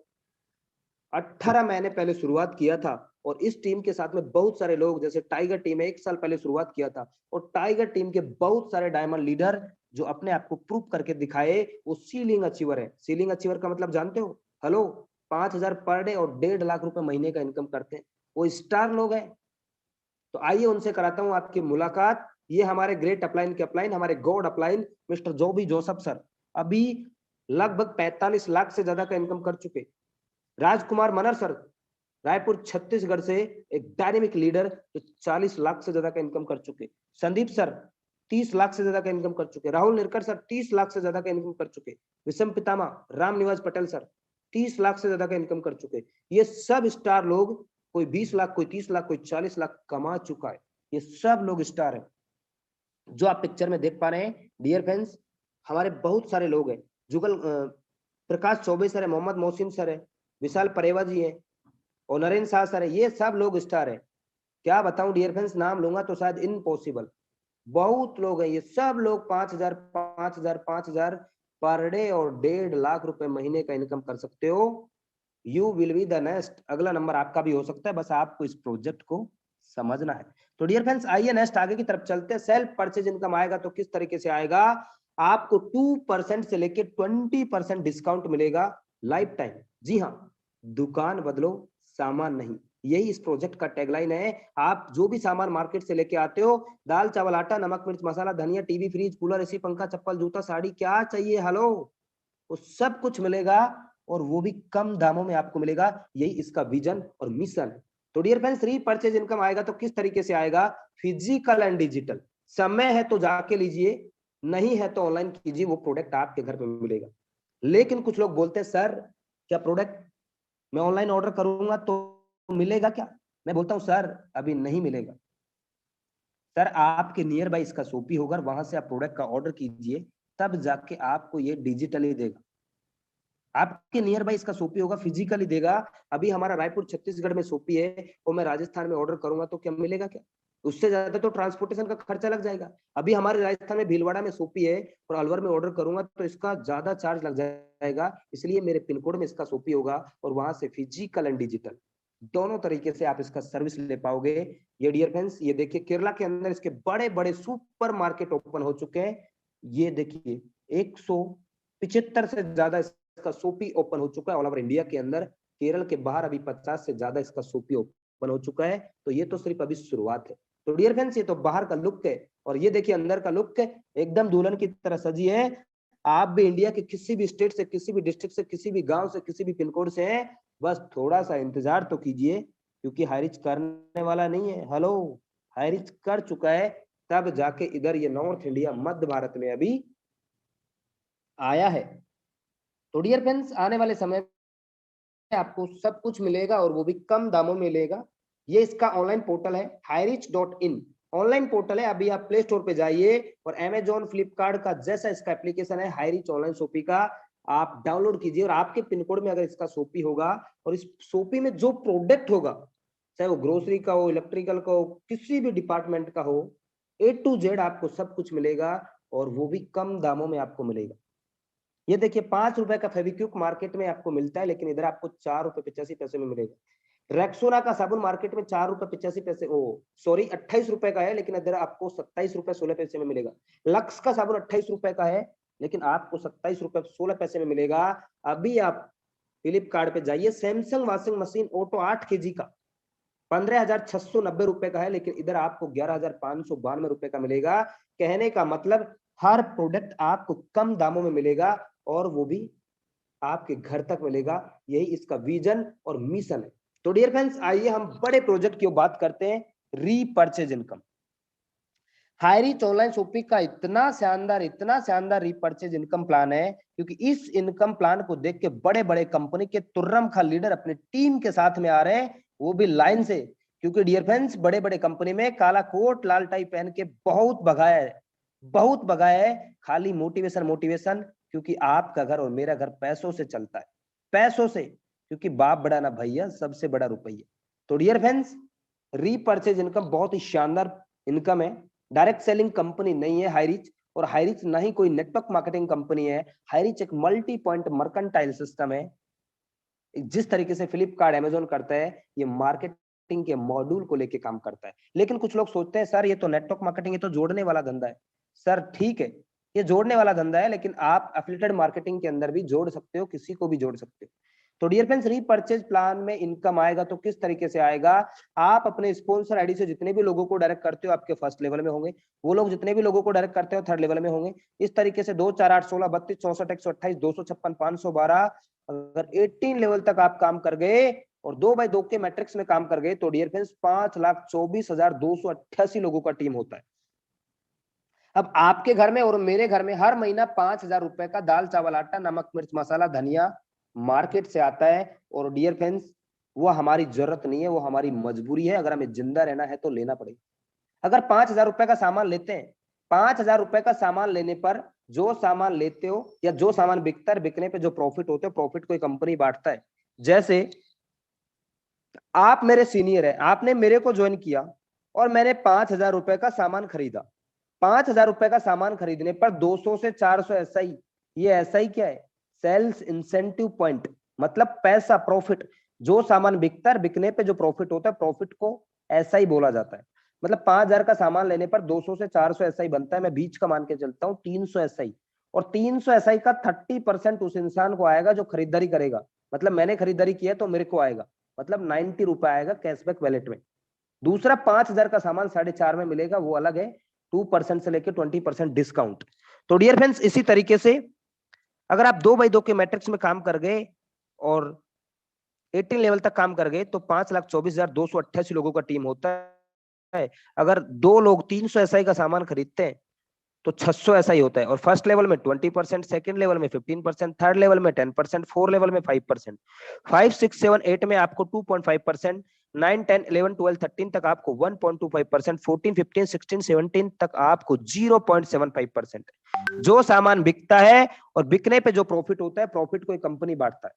18 महीने पहले शुरुआत किया था, और इस टीम के साथ में बहुत सारे लोग, जैसे टाइगर टीम है 1 साल पहले शुरुआत किया था, और टाइगर टीम के बहुत सारे डायमंड लीडर जो अपने आप को प्रूव करके दिखाए, वो सीलिंग अचीवर है। सीलिंग अचीवर का मतलब जानते हो? हेलो, 5,000 पर डे और 1.5 लाख रुपए महीने का इनकम करते हैं, वो स्टार लोग हैं। तो आइए उनसे कराता हूं आपकी मुलाकात। ये हमारे ग्रेट अपलाइन के अपलाइन, हमारे God upline mister Joby Joseph sir, अभी लगभग 45 लाख से ज्यादा का इनकम कर चुके। राजकुमार मनर सर, रायपुर छत्तीसगढ़ से एक डायनेमिक लीडर जो 40 लाख से ज्यादा का इनकम कर चुके। संदीप सर 30 लाख से ज्यादा का इनकम कर चुके। राहुल निरकर सर 30 लाख से ज्यादा का इनकम कर चुके। विषम पितामा राम निवास पटेल सर 30 लाख से ज्यादा का इनकम कर चुके। ये सब स्टार लोग, कोई 20 लाख, कोई 30 लाख, कोई 40 लाख कमा चुका है। ये सब लोग स्टार है जो आप पिक्चर में देख पा रहे हैं। डियर फ्रेंड्स, हमारे बहुत सारे लोग हैं, जुगल प्रकाश चौबे सर है, मोहम्मद मोहसिन सर है, विशाल परेवा जी है, और नरेंद्र शाह सर है, ये सब लोग स्टार है। क्या बताऊं डियर फ्रेंड्स, नाम लूंगा तो शायद इम्पॉसिबल, बहुत लोग हैं। ये सब लोग 5,000 पर डे और 1.5 लाख रुपए महीने का इनकम कर सकते हो। You will be the next, अगला नंबर आपका भी हो सकता है, बस आपको इस प्रोजेक्ट को समझना है। तो डियर फ्रेंड्स, आइए नेक्स्ट आगे की तरफ चलते हैं। सेल्फ परचेज इनकम आएगा तो किस तरीके से आएगा? आपको 2% से लेके 20% डिस्काउंट मिलेगा लाइफ टाइम। जी हाँ, दुकान बदलो, सामान नहीं, यही इस प्रोजेक्ट का टैगलाइन है। आप जो भी सामान मार्केट से लेके आते हो, दाल चावल आटा नमक मिर्च मसाला धनिया टीवी फ्रिज कूलर एसी पंखा चप्पल जूता साड़ी, क्या चाहिए, हेलो, वो सब कुछ मिलेगा, और वो भी कम दामों में आपको मिलेगा। यही इसका विजन और मिशन है। तो डियर फ्रेंड्स, रीपरचेज इनकम आएगा तो किस तरीके से आएगा? Physical and digital. समय है तो जाके लीजिए, नहीं है तो ऑनलाइन कीजिए, वो प्रोडक्ट आपके घर पे मिलेगा। लेकिन कुछ लोग बोलते हैं सर क्या प्रोडक्ट मैं ऑनलाइन ऑर्डर करूंगा तो मिलेगा क्या? मैं बोलता हूं सर अभी नहीं मिलेगा। सर आपके नियर बाय इसका शॉपी होगा, वहां से आप प्रोडक्ट का ऑर्डर कीजिए, तब जाके आपको ये डिजिटली देगा। आपके नियर बाय इसका शॉपी होगा, फिजिकली देगा। अभी हमारा रायपुर छत्तीसगढ़ में शॉपी है, और मैं राजस्थान में ऑर्डर करूंगा तो क्या मिलेगा क्या? उससे ज्यादा तो ट्रांसपोर्टेशन का खर्चा लग जाएगा। अभी हमारे राजस्थान में भीलवाड़ा में शॉपी है, और अलवर में ऑर्डर करूंगा तो इसका ज्यादा चार्ज लग जाएगा। इसलिए मेरे पिन कोड में इसका शॉपी होगा, और वहां से फिजिकल एंड डिजिटल दोनों तरीके से आप इसका सर्विस ले पाओगे। ये डियर फ्रेंड्स, ये देखिए केरला के अंदर इसके बड़े बड़े सुपर मार्केट ओपन हो चुके हैं। ये देखिए 175 से ज्यादा इसका शॉपी ओपन हो चुका है ऑल ओवर इंडिया के अंदर। केरल के बाहर अभी 50 से ज्यादा इसका शॉपी ओपन हो चुका है। तो ये तो सिर्फ अभी शुरुआत है। तो डियर फ्रेंड्स, ये तो बाहर का लुक है, और ये देखिए अंदर का लुक है, एकदम दुल्हन की तरह सजी है। आप भी इंडिया के किसी भी स्टेट से, किसी भी डिस्ट्रिक्ट से, किसी भी गांव से, किसी भी पिन कोड से हैं, बस थोड़ा सा इंतजार तो कीजिए, क्योंकि हाईरिच करने वाला नहीं है। हेलो, हाईरिच कर चुका है, तब जाके इधर ये नॉर्थ इंडिया मध्य भारत में अभी आया है। तो डियर फ्रेंड्स, आने वाले समय में आपको सब कुछ मिलेगा, और वो भी कम दामों में मिलेगा। ये इसका ऑनलाइन पोर्टल है hirich.in, ऑनलाइन पोर्टल है। अभी आप प्ले स्टोर पे जाइए, और अमेजॉन फ्लिपकार्ट का जैसा इसका एप्लीकेशन है हाईरिच ऑनलाइन शॉपी का, आप डाउनलोड कीजिए, और आपके पिन कोड में अगर इसका शॉपी होगा, और इस शॉपी में जो प्रोडक्ट होगा, चाहे वो ग्रोसरी का हो, इलेक्ट्रिकल का हो, किसी भी डिपार्टमेंट का हो, A to Z आपको सब कुछ मिलेगा, और वो भी कम दामों में आपको मिलेगा। ये देखिए 5 रुपए का फेविक्विक मार्केट में आपको मिलता है, लेकिन इधर आपको 4 रुपए 85 पैसे में मिलेगा। रेक्सोना का साबुन मार्केट में 4 रुपए 85 पैसे, ओ सॉरी 28 रुपए का है, लेकिन इधर आपको 27 रुपए 16 पैसे में मिलेगा। लक्स का साबुन 28 रुपए का है, लेकिन आपको 27 रुपए 16 पैसे में मिलेगा। अभी आप फ्लिपकार्ट पे जाइए, Samsung washing machine auto 8 kg का 15,690 रुपए का है, लेकिन इधर आपको 11,592 रुपए का मिलेगा। कहने का मतलब हर प्रोडक्ट आपको कम दामों में मिलेगा और वो भी आपके घर तक मिलेगा। यही इसका विजन और मिशन है। तो डियर फ्रेंड्स, आइए हम बड़े प्रोजेक्ट की बात करते हैं, रीपर्चेज इनकम। हाईरीच ऑनलाइन शॉपिंग का इतना शानदार रीपर्चेज इनकम प्लान है, क्योंकि इस इनकम प्लान को देख के बड़े बड़े कंपनी के तुर्रम खा लीडर अपने टीम के साथ में आ रहे हैं, वो भी लाइन से। क्योंकि डियर फ्रेंड्स, बड़े बड़े कंपनी में काला कोट लाल टाई पहन के बहुत भगाया है, खाली मोटिवेशन। क्योंकि आपका घर और मेरा घर पैसों से चलता है, पैसों से, क्योंकि बाप बड़ा ना भैया, सबसे बड़ा रुपया। तो डियर फ्रेंड्स, रीपर्चेज इनकम बहुत ही शानदार इनकम है। डायरेक्ट सेलिंग कंपनी नहीं है हाईरीच, और हाईरीच ना ही कोई नेटवर्क मार्केटिंग कंपनी है। हाईरीच एक मल्टी पॉइंट मर्केंटाइल सिस्टम है। जिस तरीके से फ्लिपकार्ट अमेजोन करता है, ये मार्केटिंग के मॉड्यूल को लेके काम करता है। लेकिन कुछ लोग सोचते हैं सर ये तो नेटवर्क मार्केटिंग, ये तो जोड़ने वाला धंधा है। सर ठीक है, ये जोड़ने वाला धंधा है, लेकिन आप एफिलिएटेड मार्केटिंग के अंदर भी जोड़ सकते हो, किसी को भी जोड़ सकते हो। तो डियर फ्रेंड्स, रीपर्चेज प्लान में इनकम आएगा तो किस तरीके से आएगा? आप अपने स्पॉन्सर आईडी से जितने भी लोगों को डायरेक्ट करते हो, आपके फर्स्ट लेवल में होंगे। वो लोग जितने भी लोगों को डायरेक्ट करते हो, थर्ड लेवल में होंगे। इस तरीके से 2 4 8 16 32 64 128 256 512, अगर 18 लेवल तक आप काम कर गए और 2x2 के मैट्रिक्स में काम कर गए, तो डियर फ्रेंड्स 5,24,288 लोगों का टीम होता है। अब आपके घर में और मेरे घर में हर महीना 5,000 रुपए का दाल चावल आटा नमक मिर्च मसाला धनिया मार्केट से आता है। और डियर फ्रेंड्स, वो हमारी जरूरत नहीं है, वो हमारी मजबूरी है। अगर हमें जिंदा रहना है तो लेना पड़ेगा। अगर 5,000 रुपए का सामान लेते हैं, 5,000 रुपए का सामान लेने पर जो सामान लेते हो या जो सामान बिकता है, बिकने पे जो प्रॉफिट होते हैं, प्रॉफिट कोई कंपनी बांटता है। जैसे आप मेरे सीनियर है, आपने मेरे को ज्वाइन किया और मैंने 5,000 रुपए का सामान खरीदा। 5,000 रुपए का सामान खरीदने पर 200 से 400 एसआई, ये एसआई क्या है? सेल्स इंसेंटिव पॉइंट, मतलब पैसा, प्रॉफिट। जो सामान बिकता है, बिकने पे जो प्रॉफिट होता है, प्रॉफिट को एसआई बोला जाता है। मतलब 5,000 का सामान लेने पर 200 से 400 एसआई बनता है। मैं बीच का मान के चलता हूं 300 एसआई, और 300 एसआई का 30% उस इंसान को आएगा जो खरीदारी करेगा। मतलब मैंने खरीदारी किया तो मेरे को आएगा, मतलब 90 रुपए आएगा कैशबैक वैलेट में। दूसरा 5,000 का सामान 4.5 में मिलेगा, वो अलग है, 2% से लेकर 20% डिस्काउंट। तो डियर फ्रेंड्स, इसी तरीके से अगर आप 2x2 के मैट्रिक्स में काम कर गए और 18 लेवल तक काम कर गए, तो 5,24,288 लोगों का टीम होता है। अगर 2 लोग 300 एसआई का सामान खरीदते हैं तो 600 एसआई होता है। और फर्स्ट लेवल में 20%, सेकंड लेवल में 15%, थर्ड लेवल में 10%, फोर्थ लेवल में 5%, 5 6 7 8 में आपको 2.5%, 9 10 11 12 13 तक आपको 1.25%, 14 15 16 17 तक आपको 0.75%। जो सामान बिकता है और बिकने पे जो प्रॉफिट होता है, प्रॉफिट कोई कंपनी बांटता है।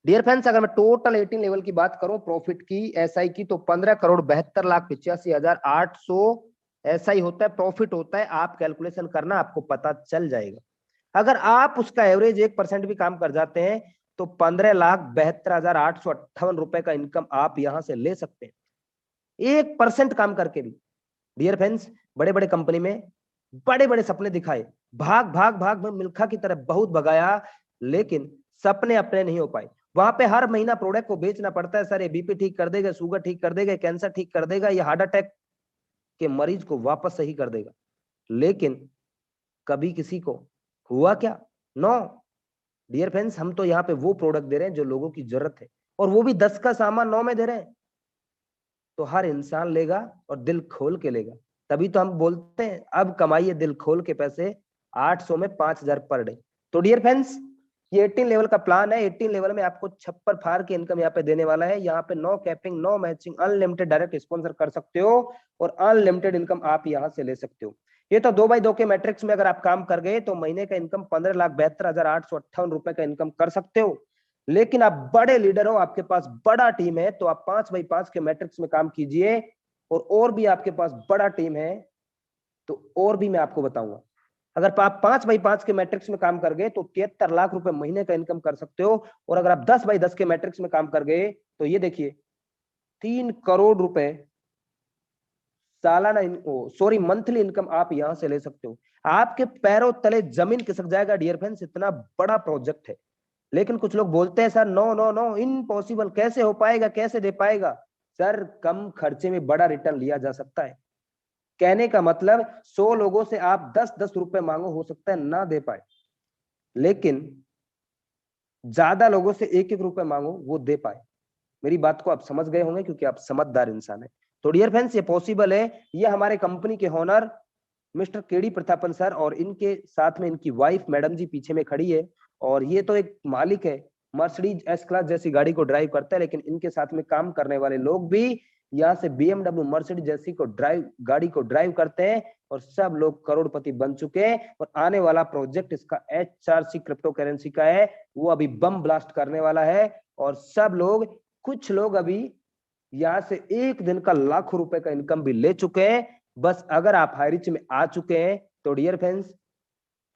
डियर फ्रेंड्स, अगर मैं टोटल 18 लेवल की बात करूं प्रॉफिट की, एसआई की, तो 15,72,85,800 एसआई होता है, प्रॉफिट होता है। आप कैलकुलेशन करना, आपको पता चल जाएगा। अगर आप उसका एवरेज 1% भी काम कर जाते हैं तो 15,72,858 रुपए का इनकम आप यहां से ले सकते हैं, 1% काम करके भी। डियर फ्रेंड्स, बड़े बड़े कंपनी में बड़े बड़े सपने दिखाए, भाग भाग भाग में मिल्खा की तरह बहुत भगाया, लेकिन सपने अपने नहीं हो पाए। वहां पे हर महीना प्रोडक्ट को बेचना पड़ता है। सर ये बीपी ठीक कर देगा, शुगर ठीक कर देगा, कैंसर ठीक कर देगा, ये हार्ट अटैक के मरीज को वापस सही कर देगा, लेकिन कभी किसी को हुआ क्या? नो डियर फ्रेंड्स, हम तो यहाँ पे वो प्रोडक्ट दे रहे हैं जो लोगों की जरूरत है, और वो भी 10 का सामान 9 में दे रहे हैं। तो हर इंसान लेगा और दिल खोल के लेगा, तभी तो हम बोलते हैं अब कमाइए दिल खोल के पैसे, 800 में 5,000 पर डे। तो डियर फ्रेंड्स, ये 18 लेवल का प्लान है। 18 लेवल में आपको छप्पर फाड़ के इनकम यहाँ पे देने वाला है। यहाँ पे no capping, no matching, unlimited direct sponsor कर सकते हो और अनलिमिटेड इनकम आप यहाँ से ले सकते हो। ये तो 2x2 के मैट्रिक्स में अगर आप काम कर गए तो महीने का इनकम 15,72,858 रुपए का इनकम कर सकते हो। लेकिन आप बड़े लीडर हो, आपके पास बड़ा टीम है, तो आप 5x5 के मैट्रिक्स में काम कीजिए। और भी आपके पास बड़ा टीम है तो और भी मैं आपको बताऊंगा। अगर आप 5x5 के मैट्रिक्स में काम कर गए तो 73 लाख रुपए महीने का इनकम कर सकते हो। और अगर आप 10x10 के मैट्रिक्स में काम कर गए तो ये देखिए 3 करोड़ रुपए सालाना मंथली इनकम आप यहां से ले सकते हो। आपके पैरों तले जमीन खिसक जाएगा डियर फ्रेंड्स, इतना बड़ा प्रोजेक्ट है। लेकिन कुछ लोग बोलते हैं sir no no no, impossible, कैसे हो पाएगा, कैसे दे पाएगा? सर कम खर्चे में बड़ा रिटर्न लिया जा सकता है। कहने का मतलब 100 लोगों से आप 10-10 रुपए मांगो, हो सकता है ना दे पाए, लेकिन ज्यादा लोगों से 1-1 रुपए मांगो, वो दे पाए। मेरी बात को आप समझ गए होंगे क्योंकि आप समझदार इंसान है। तो डियर फ्रेंड्स, ये पॉसिबल है। ये हमारे कंपनी के owner mister KD Prathapan sir और इनके साथ में इनकी वाइफ मैडम जी पीछे में खड़ी है। और ये तो एक मालिक है, मर्सिडीज एस क्लास जैसी गाड़ी को ड्राइव करता है, लेकिन इनके साथ में काम करने वाले लोग भी यहाँ से BMW मर्सिडीज जैसी गाड़ी को ड्राइव करते हैं और सब लोग करोड़पति बन चुके हैं। और आने वाला प्रोजेक्ट इसका HRC क्रिप्टो करेंसी का है, वो अभी बम ब्लास्ट करने वाला है। और सब लोग, कुछ लोग अभी यहाँ से एक दिन का लाखों रुपए का इनकम भी ले चुके हैं। बस अगर आप हाई रिच में आ चुके हैं तो डियर फ्रेंड्स,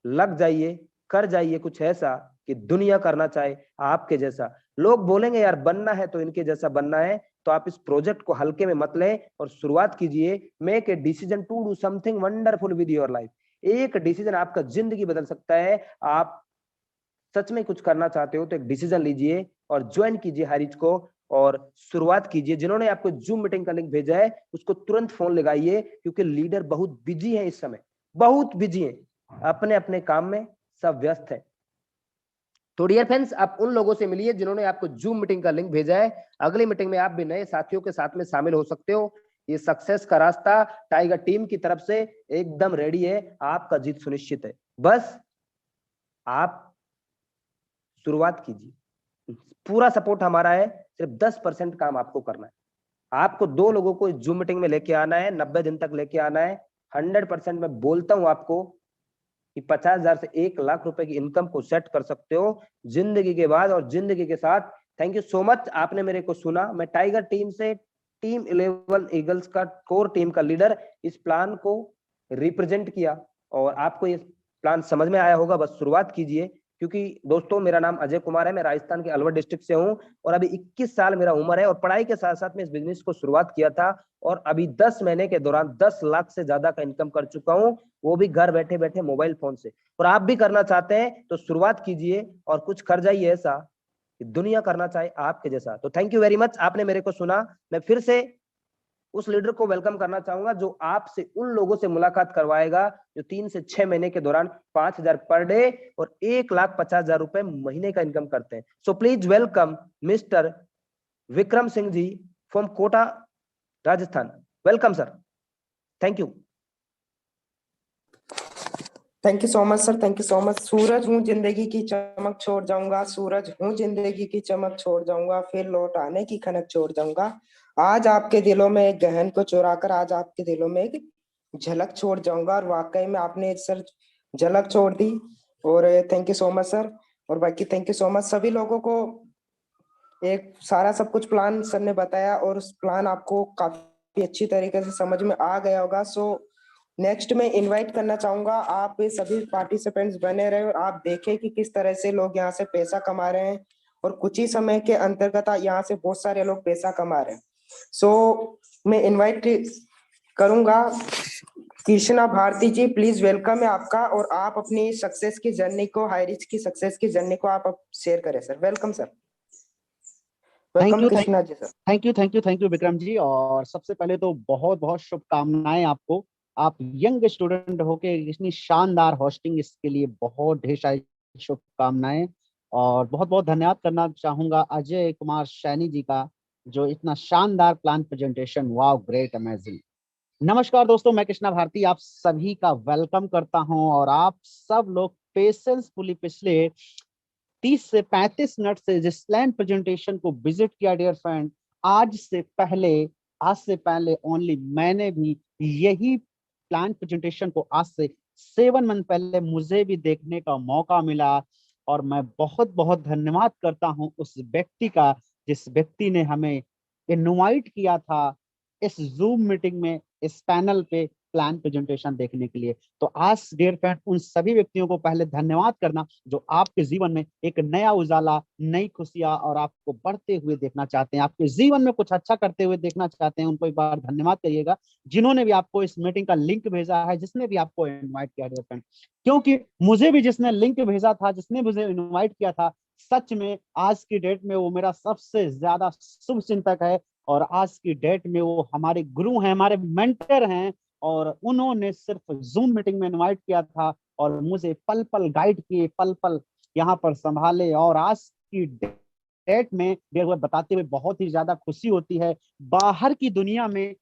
लग जाइए, कर जाइए कुछ ऐसा कि दुनिया करना चाहे आपके जैसा। लोग बोलेंगे यार बनना है तो इनके जैसा बनना है, तो आप इस प्रोजेक्ट को हल्के में मत लें और शुरुआत कीजिए। Make a decision to do something wonderful with your life. एक डिसीजन आपका जिंदगी बदल सकता है। आप सच में कुछ करना चाहते हो तो एक डिसीजन लीजिए और ज्वाइन कीजिए हाई रिच को और शुरुआत कीजिए। जिन्होंने आपको जूम मीटिंग का लिंक भेजा है उसको तुरंत फोन लगाइए, क्योंकि लीडर बहुत बिजी है, इस समय बहुत बिजी है, अपने अपने काम में सब व्यस्त है। तो डियर फ्रेंड्स, आप उन लोगों से मिलिए जिन्होंने आपको जूम मीटिंग का लिंक भेजा है। अगली मीटिंग में आप भी नए साथियों के साथ में शामिल हो सकते हो। ये सक्सेस का रास्ता टाइगर टीम की तरफ से एकदम रेडी है, आपका जीत सुनिश्चित है। बस आप शुरुआत कीजिए, पूरा सपोर्ट हमारा है, सिर्फ 10% काम आपको करना है। आपको 2 लोगों को इस जूम मीटिंग में लेके आना है, 90 दिन तक लेके आना है। 100% मैं बोलता हूं आपको कि 50,000 से 1 लाख रुपए की इनकम को सेट कर सकते हो जिंदगी के बाद और जिंदगी के साथ। थैंक यू सो मच, आपने मेरे को सुना। मैं टाइगर टीम से टीम 11 ईगल्स का कोर टीम का लीडर इस प्लान को रिप्रेजेंट किया और आपको ये प्लान समझ में आया होगा। बस शुरुआत कीजिए, क्योंकि दोस्तों मेरा नाम अजय कुमार है, मैं राजस्थान के अलवर डिस्ट्रिक्ट से हूं और अभी 21 साल मेरा उम्र है और पढ़ाई के साथ साथ में इस बिजनेस को शुरुआत किया था और अभी 10 महीने के दौरान 10 लाख से ज्यादा का इनकम कर चुका हूं, वो भी घर बैठे बैठे मोबाइल फोन से। और आप भी करना चाहते हैं तो शुरुआत कीजिए और कुछ कर जाइए ऐसा कि दुनिया करना चाहे आपके जैसा। तो थैंक यू वेरी मच, आपने मेरे को सुना। मैं फिर से उस लीडर को वेलकम करना चाहूंगा जो आपसे उन लोगों से मुलाकात करवाएगा जो 3 से 6 महीने के दौरान 5,000 पर डे और 1,50,000 रुपए महीने का इनकम करते हैं। So please welcome mister Vikram Singh ji from Kota, Rajasthan. Welcome sir, thank you. Thank you so much sir, thank you so much. सूरज हूँ जिंदगी की चमक छोड़ जाऊंगा, सूरज हूँ जिंदगी की चमक छोड़ जाऊंगा, फिर लौट आने की खनक छोड़ जाऊंगा। आज आपके दिलों में एक गहन को चुराकर आज आपके दिलों में एक झलक छोड़ जाऊंगा। और वाकई में आपने सर झलक छोड़ दी और thank you so much sir. और बाकी थैंक यू सो मच सभी लोगों को। एक सारा सब कुछ प्लान सर ने बताया और उस प्लान आपको काफी अच्छी तरीके से समझ में आ गया होगा। सो नेक्स्ट में इनवाइट करना चाहूंगा, आप सभी पार्टिसिपेंट्स बने रहे और आप देखें कि किस तरह से लोग यहाँ से पैसा कमा रहे हैं और कुछ ही समय के अंतर्गत यहाँ से बहुत सारे लोग पैसा कमा रहे हैं। सो मैं इनवाइट करूंगा कृष्णा भारती जी, प्लीज वेलकम है आपका और आप अपनी सक्सेस की जर्नी को, हाई रिच की सक्सेस की जर्नी को आप शेयर करें sir. Welcome sir. Welcome Krishna ji sir. Thank you Vikram ji. और सबसे पहले तो बहुत बहुत शुभकामनाएं आपको। आप यंग स्टूडेंट होके इतनी शानदार होस्टिंग, इसके लिए बहुत ढेर सारी शुभकामनाएं। और बहुत बहुत धन्यवाद करना चाहूंगा अजय कुमार सैनी जी का, जो इतना शानदार plan presentation, wow great amazing. नमस्कार दोस्तों, मैं कृष्णा भारती आप सभी का वेलकम करता हूं और आप सब लोग पेशेंसफुली पिछले 30 से 35 मिनट से जिस प्लान प्रेजेंटेशन को विजिट किया डियर फ्रेंड, आज से पहले ओनली मैंने भी यही प्लान प्रेजेंटेशन को आज से 7 मंथ पहले मुझे भी देखने का मौका मिला। और मैं बहुत बहुत धन्यवाद करता हूं उस व्यक्ति का जिस व्यक्ति ने हमें इनवाइट किया था इस जूम मीटिंग में, इस पैनल पे प्लान प्रेजेंटेशन देखने के लिए। तो आज डियर फ्रेंड उन सभी व्यक्तियों को पहले धन्यवाद करना जो आपके जीवन में एक नया उजाला, नई खुशियां और आपको बढ़ते हुए देखना चाहते हैं, आपके जीवन में कुछ अच्छा करते हुए देखना चाहते हैं, उनको एक बार धन्यवाद करिएगा जिन्होंने भी आपको इस मीटिंग का लिंक भेजा है, जिसने भी आपको इन्वाइट किया डियर फ्रेंड। क्योंकि मुझे भी जिसने लिंक भेजा था, जिसने मुझे इन्वाइट किया था, सच में आज की डेट में वो मेरा सबसे ज्यादा शुभ चिंतक है, और आज की डेट में वो हमारे गुरु हैं, हमारे मेंटर हैं, और उन्होंने सिर्फ जूम मीटिंग में इनवाइट किया था और मुझे पल पल गाइड किए, पल पल यहाँ पर संभाले। और आज की डेट में बताते हुए बहुत ही ज्यादा खुशी होती है। बाहर की दुनिया में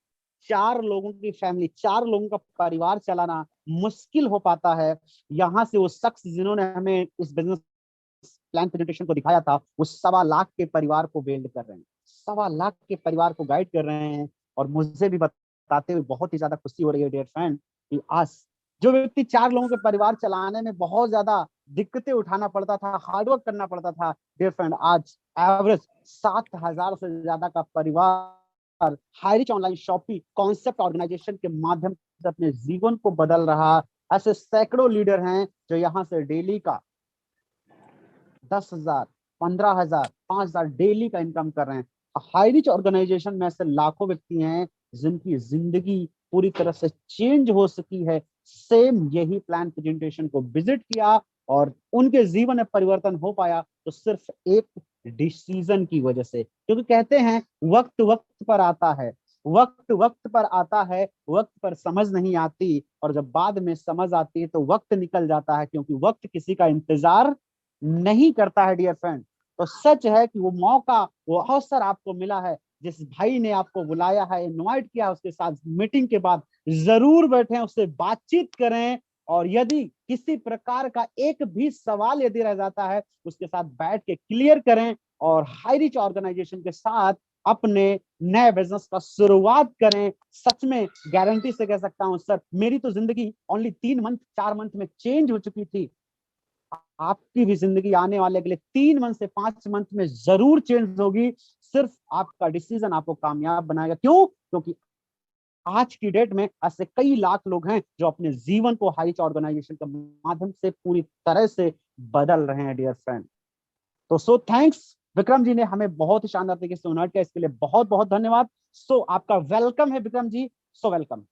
4 लोगों की फैमिली, 4 लोगों का परिवार चलाना मुश्किल हो पाता है। यहाँ से वो शख्स जिन्होंने हमें इस बिजनेस प्लान प्रेजेंटेशन को दिखाया था, वो 1.25 लाख के परिवार को बिल्ड कर रहे हैं, 1.25 लाख के परिवार को गाइड कर रहे हैं। और मुझे भी बताते हुए बहुत ही ज्यादा खुशी हो रही है डियर फ्रेंड, कि आज जो व्यक्ति 4 लोगों के परिवार चलाने में बहुत ज्यादा दिक्कतें उठाना पड़ता था, हार्डवर्क करना पड़ता था डियर फ्रेंड, आज एवरेज 7,000 से ज्यादा का परिवार Highrich online shopping concept organization के माध्यम से अपने जीवन को बदल रहा। ऐसे सैकड़ों लीडर हैं जो यहाँ से डेली का 10,000, 15,000, 5,000 डेली का इनकम कर रहे हैं। हाईरिच ऑर्गेनाइजेशन में ऐसे लाखों व्यक्ति हैं जिनकी जिंदगी पूरी तरह से चेंज हो सकी है। सेम यही प्लान प्रेजेंटेशन को विजिट किया और उनके जीवन में परिवर्तन हो पाया, तो सिर्फ एक डिसीजन की वजह से। क्योंकि कहते हैं वक्त वक्त पर आता है, वक्त वक्त पर आता है, वक्त पर समझ नहीं आती, और जब बाद में समझ आती है तो वक्त निकल जाता है, क्योंकि वक्त किसी का इंतजार नहीं करता है डियर फ्रेंड। तो सच है कि वो मौका, वो अवसर आपको मिला है, जिस भाई ने आपको बुलाया है, इनवाइट किया, उसके साथ मीटिंग के बाद जरूर बैठें, उससे बातचीत करें, और यदि किसी प्रकार का एक भी सवाल यदि रह जाता है, उसके साथ बैठ के क्लियर करें, और हाईरिच ऑर्गेनाइजेशन के साथ अपने नए बिजनेस का शुरुआत करें। सच में गारंटी से कह सकता हूं सर, मेरी तो जिंदगी ओनली 3 मंथ 4 मंथ में चेंज हो चुकी थी। आपकी भी जिंदगी आने वाले अगले 3 मंथ से 5 मंथ में जरूर चेंज होगी। सिर्फ आपका डिसीजन आपको कामयाब बनाएगा। क्यों? क्योंकि आज की डेट में ऐसे कई लाख लोग हैं जो अपने जीवन को हाईरिच ऑर्गेनाइजेशन के माध्यम से पूरी तरह से बदल रहे हैं डियर फ्रेंड। तो सो थैंक्स, विक्रम जी ने हमें बहुत ही शानदार तरीके से इन्वाइट किया, इसके लिए बहुत बहुत धन्यवाद। सो आपका वेलकम है Vikram ji, so welcome.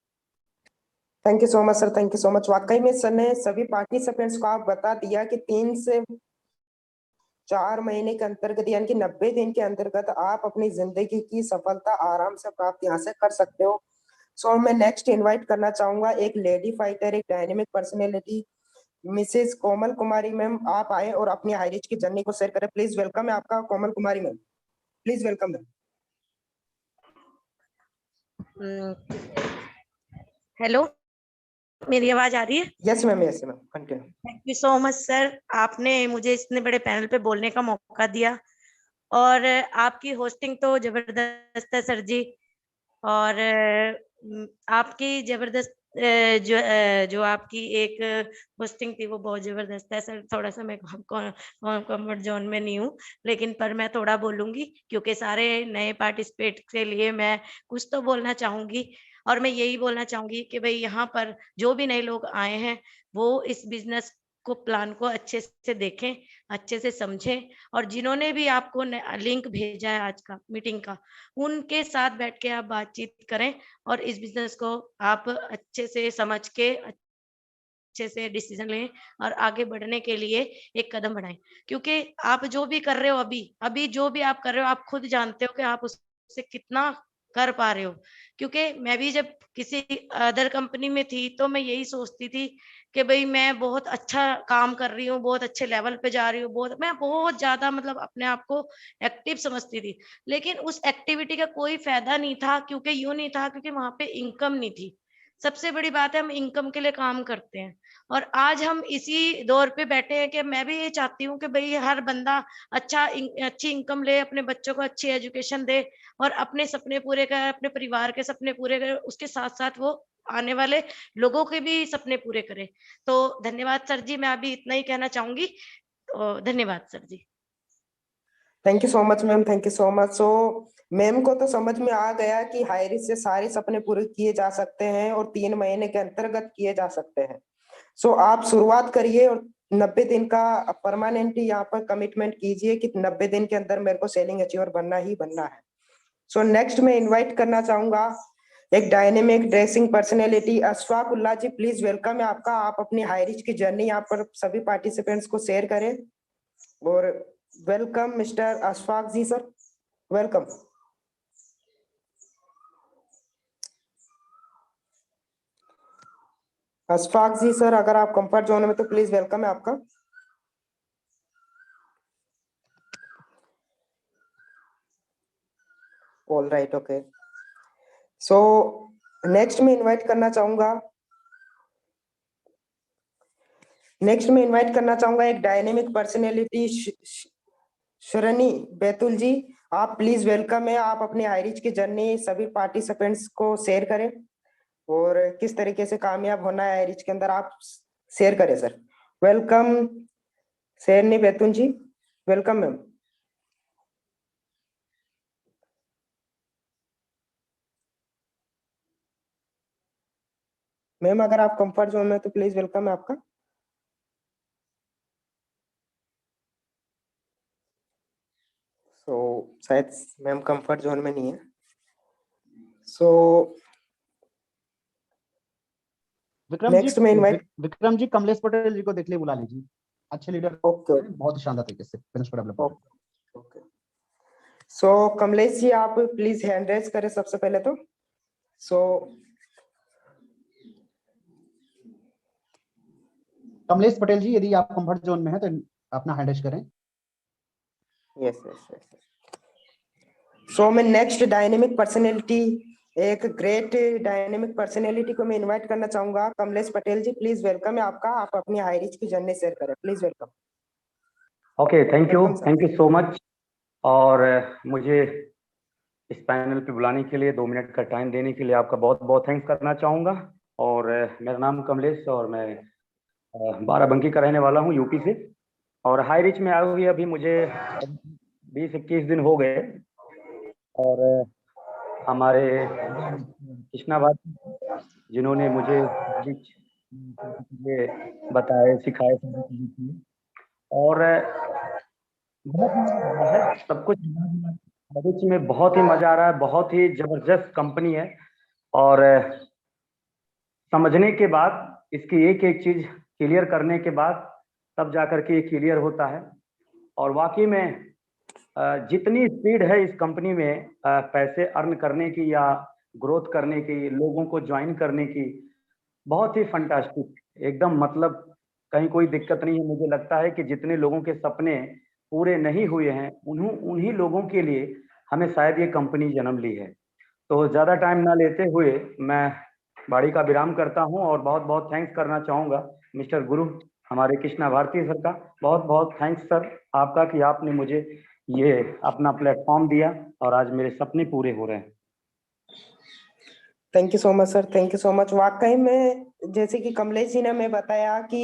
Thank you so much sir, thank you so much. वाकई में सर ने सभी पार्टिसिपेंट्स को आप बता दिया कि 3 से 4 महीने के अंतर्गत यानी कि 90 दिन के अंतर्गत आप अपनी जिंदगी की सफलता आराम से प्राप्त यहाँ से कर सकते हो। सो मैं नेक्स्ट इनवाइट करना चाहूंगा एक लेडी फाइटर, एक डायनेमिक पर्सनैलिटी, मिसेस कोमल कुमारी मैम। आप आए और अपनी हाईरिच की जर्नी को शेयर करें। प्लीज वेलकम है आपका Komal Kumari ma'am, please welcome ma'am. Hello, मेरी आवाज आ रही है? Yes ma'am, yes ma'am, continue. Thank you so much sir, आपने मुझे इतने बड़े पैनल पे बोलने का मौका दिया, और आपकी होस्टिंग तो जबरदस्त है सर जी। और आपकी जबरदस्त जो आपकी एक होस्टिंग थी वो बहुत जबरदस्त है सर। थोड़ा सा मैं कंफर्ट जोन में नहीं हूँ, लेकिन पर मैं थोड़ा बोलूंगी क्योंकि सारे नए पार्टिसिपेट के लिए मैं कुछ तो बोलना चाहूंगी। और मैं यही बोलना चाहूंगी कि भाई यहाँ पर जो भी नए लोग आए हैं वो इस बिजनेस को प्लान को अच्छे से देखें, अच्छे से समझें, और जिन्होंने भी आपको लिंक भेजा है आज का मीटिंग का, उनके साथ बैठ के आप बातचीत करें और इस बिजनेस को आप अच्छे से समझ के अच्छे से डिसीजन लें और आगे बढ़ने के लिए एक कदम बढ़ाएं। क्योंकि आप जो भी कर रहे हो अभी जो भी आप कर रहे हो, आप खुद जानते हो कि आप उससे कितना कर पा रहे हो। क्योंकि मैं भी जब किसी अदर कंपनी में थी तो मैं यही सोचती थी कि भाई मैं बहुत अच्छा काम कर रही हूँ, बहुत अच्छे लेवल पे जा रही हूँ, मैं बहुत ज्यादा मतलब अपने आप को एक्टिव समझती थी। लेकिन उस एक्टिविटी का कोई फायदा नहीं था, क्योंकि यूं नहीं था, क्योंकि वहां पे इनकम नहीं थी। सबसे बड़ी बात है, हम इनकम के लिए काम करते हैं। और आज हम इसी दौर पे बैठे हैं कि मैं भी ये चाहती हूँ कि भाई हर बंदा अच्छी इनकम ले, अपने बच्चों को अच्छी एजुकेशन दे और अपने सपने पूरे करे, अपने परिवार के सपने पूरे करे, उसके साथ साथ वो आने वाले लोगों के भी सपने पूरे करे। तो धन्यवाद सर जी, मैं अभी इतना ही कहना चाहूंगी। धन्यवाद sir ji. Thank you so much ma'am, thank you so much. So ma'am को तो समझ में आ गया कि हाईरिच से सारे सपने पूरे किए जा सकते हैं और 3 महीने के अंतर्गत किए जा सकते हैं। सो आप शुरुआत करिए और 90 दिन का परमानेंटली यहाँ पर कमिटमेंट कीजिए कि 90 दिन के अंदर मेरे को सेलिंग अचीवर बनना ही बनना है। सो नेक्स्ट मैं इनवाइट करना चाहूंगा एक dynamic dressing personality, Ashfaq Ullah ji, please welcome है आपका। आप अपनी हाईरिच की जर्नी यहाँ पर सभी पार्टिसिपेंट्स को शेयर करें और welcome mister Ashfaq ji sir, welcome. Ashfaq ji sir, अगर आप कंफर्ट जोन में तो प्लीज वेलकम है आपका। All right, okay. So next मैं इनवाइट करना चाहूंगा एक डायनेमिक पर्सनैलिटी शरणी बैतुल जी। आप प्लीज वेलकम है, आप अपनी आईरिच की जर्नी सभी पार्टिसिपेंट्स को शेयर करें और किस तरीके से कामयाब होना है आईरिच के अंदर आप शेयर करें सर। वेलकम शरणी बैतुल जी, वेलकम मैम। मैम अगर आप कंफर्ट जोन में तो प्लीज वेलकम है आपका। सो शायद मैम कंफर्ट जोन में नहीं है। सो विक्रम जी, नेक्स्ट में इनवाइट। विक्रम जी कमलेश पटेल जी को देख लिए, बुला लीजिए। अच्छे लीडर, ओके बहुत ही शानदार तरीके से बिजनेस को डेवलप कर रहे हैं। ओके। सो कमलेश जी आप प्लीज हैंड रेज करें सबसे पहले तो। सो कमलेश पटेल जी, यदि आप कंफर्ट जोन में हैं तो अपना हैंड रेज करें। Yes yes yes. सो मैं नेक्स्ट डायनेमिक पर्सनैलिटी, एक ग्रेट डायनेमिक पर्सनैलिटी को मैं इनवाइट करना चाहूंगा। कमलेश पटेल जी प्लीज वेलकम है आपका, आप अपनी हाईरिच की जर्नी शेयर करें, please welcome. Okay, thank Welcome, sir. You so much. और मुझे इस पैनल पे बुलाने के लिए 2 मिनट का टाइम देने के लिए आपका बहुत बहुत थैंक्स करना चाहूँगा। और मेरा नाम कमलेश और मैं बाराबंकी का रहने वाला हूँ, यूपी से। और हाई रिच में आए हुए अभी मुझे 20-21 दिन हो गए। और हमारे कृष्णा भाई जिन्होंने मुझे ये बताए, सिखाए, सारी चीजें की। और बहुत मजा आ रहा है, सब कुछ रिच में बहुत ही मजा आ रहा है। बहुत ही जबरदस्त कंपनी है। और समझने के बाद, इसकी एक एक चीज क्लियर करने के बाद तब जाकर के ये क्लियर होता है। और वाकई में जितनी स्पीड है इस कंपनी में पैसे अर्न करने की या ग्रोथ करने की, लोगों को ज्वाइन करने की, बहुत ही फंटास्टिक एकदम। मतलब कहीं कोई दिक्कत नहीं है। मुझे लगता है कि जितने लोगों के सपने पूरे नहीं हुए हैं उन्हीं लोगों के लिए हमें शायद ये कंपनी जन्म ली है। तो ज़्यादा टाइम ना लेते हुए मैं बाड़ी का विराम करता हूं और बहुत बहुत थैंक्स करना चाहूँगा मिस्टर गुरु, हमारे कृष्णा भारती सर का। बहुत बहुत थैंक्स सर आपका कि आपने मुझे ये अपना प्लेटफॉर्म दिया और आज मेरे सपने पूरे हो रहे हैं। Thank you so much sir, thank you so much. वाकई में जैसे कि कमलेश जी ने हमें बताया कि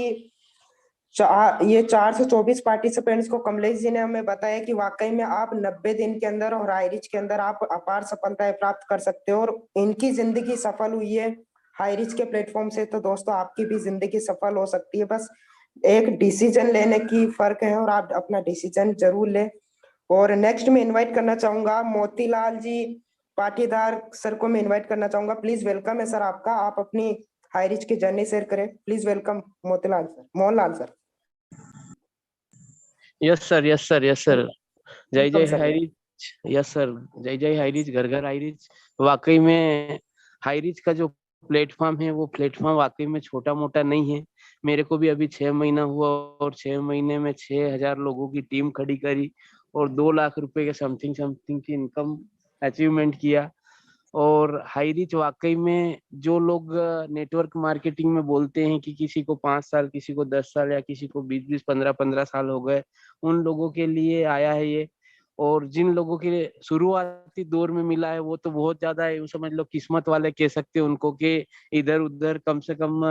ये 424 पार्टिसिपेंट्स को कमलेश जी ने हमें बताया कि वाकई में आप 90 दिन के अंदर और हाईरिच के अंदर आप अपार सफलताएं प्राप्त कर सकते हो और इनकी जिंदगी सफल हुई है हाईरिच के प्लेटफॉर्म से। तो दोस्तों आपकी भी जिंदगी सफल हो सकती है, बस एक डिसीजन लेने की फर्क है और आप अपना डिसीजन जरूर ले। और नेक्स्ट में इनवाइट करना चाहूंगा मोतीलाल जी पाटीदार सर को मैं इनवाइट करना चाहूंगा। प्लीज वेलकम है सर आपका, आप अपनी हाईरिच की जर्नी शेयर करें, please welcome Motilal sir, Mohanlal sir. Yes sir, yes sir, yes sir. जय जय welcome sir. Highrich. Yes sir, जय जय हाईरिच, घर घर हाईरिच। वाकई में हाईरिच का जो प्लेटफॉर्म है वो प्लेटफॉर्म वाकई में छोटा मोटा नहीं है। मेरे को भी अभी 6 महीना हुआ और 6 महीने में 6000 लोगों की टीम खड़ी करी और 2 लाख रुपए के समथिंग की इनकम अचीवमेंट किया। और हाईरिच वाकई में जो लोग नेटवर्क मार्केटिंग में बोलते हैं कि किसी को 5 साल, किसी को 10 साल या किसी को 20-20, 15-15 साल हो गए, उन लोगों के लिए आया है ये। और जिन लोगों के शुरुआती दौर में मिला है वो तो बहुत ज्यादा है, यूं समझ लो किस्मत वाले कह सकते हैं उनको कि इधर उधर कम से कम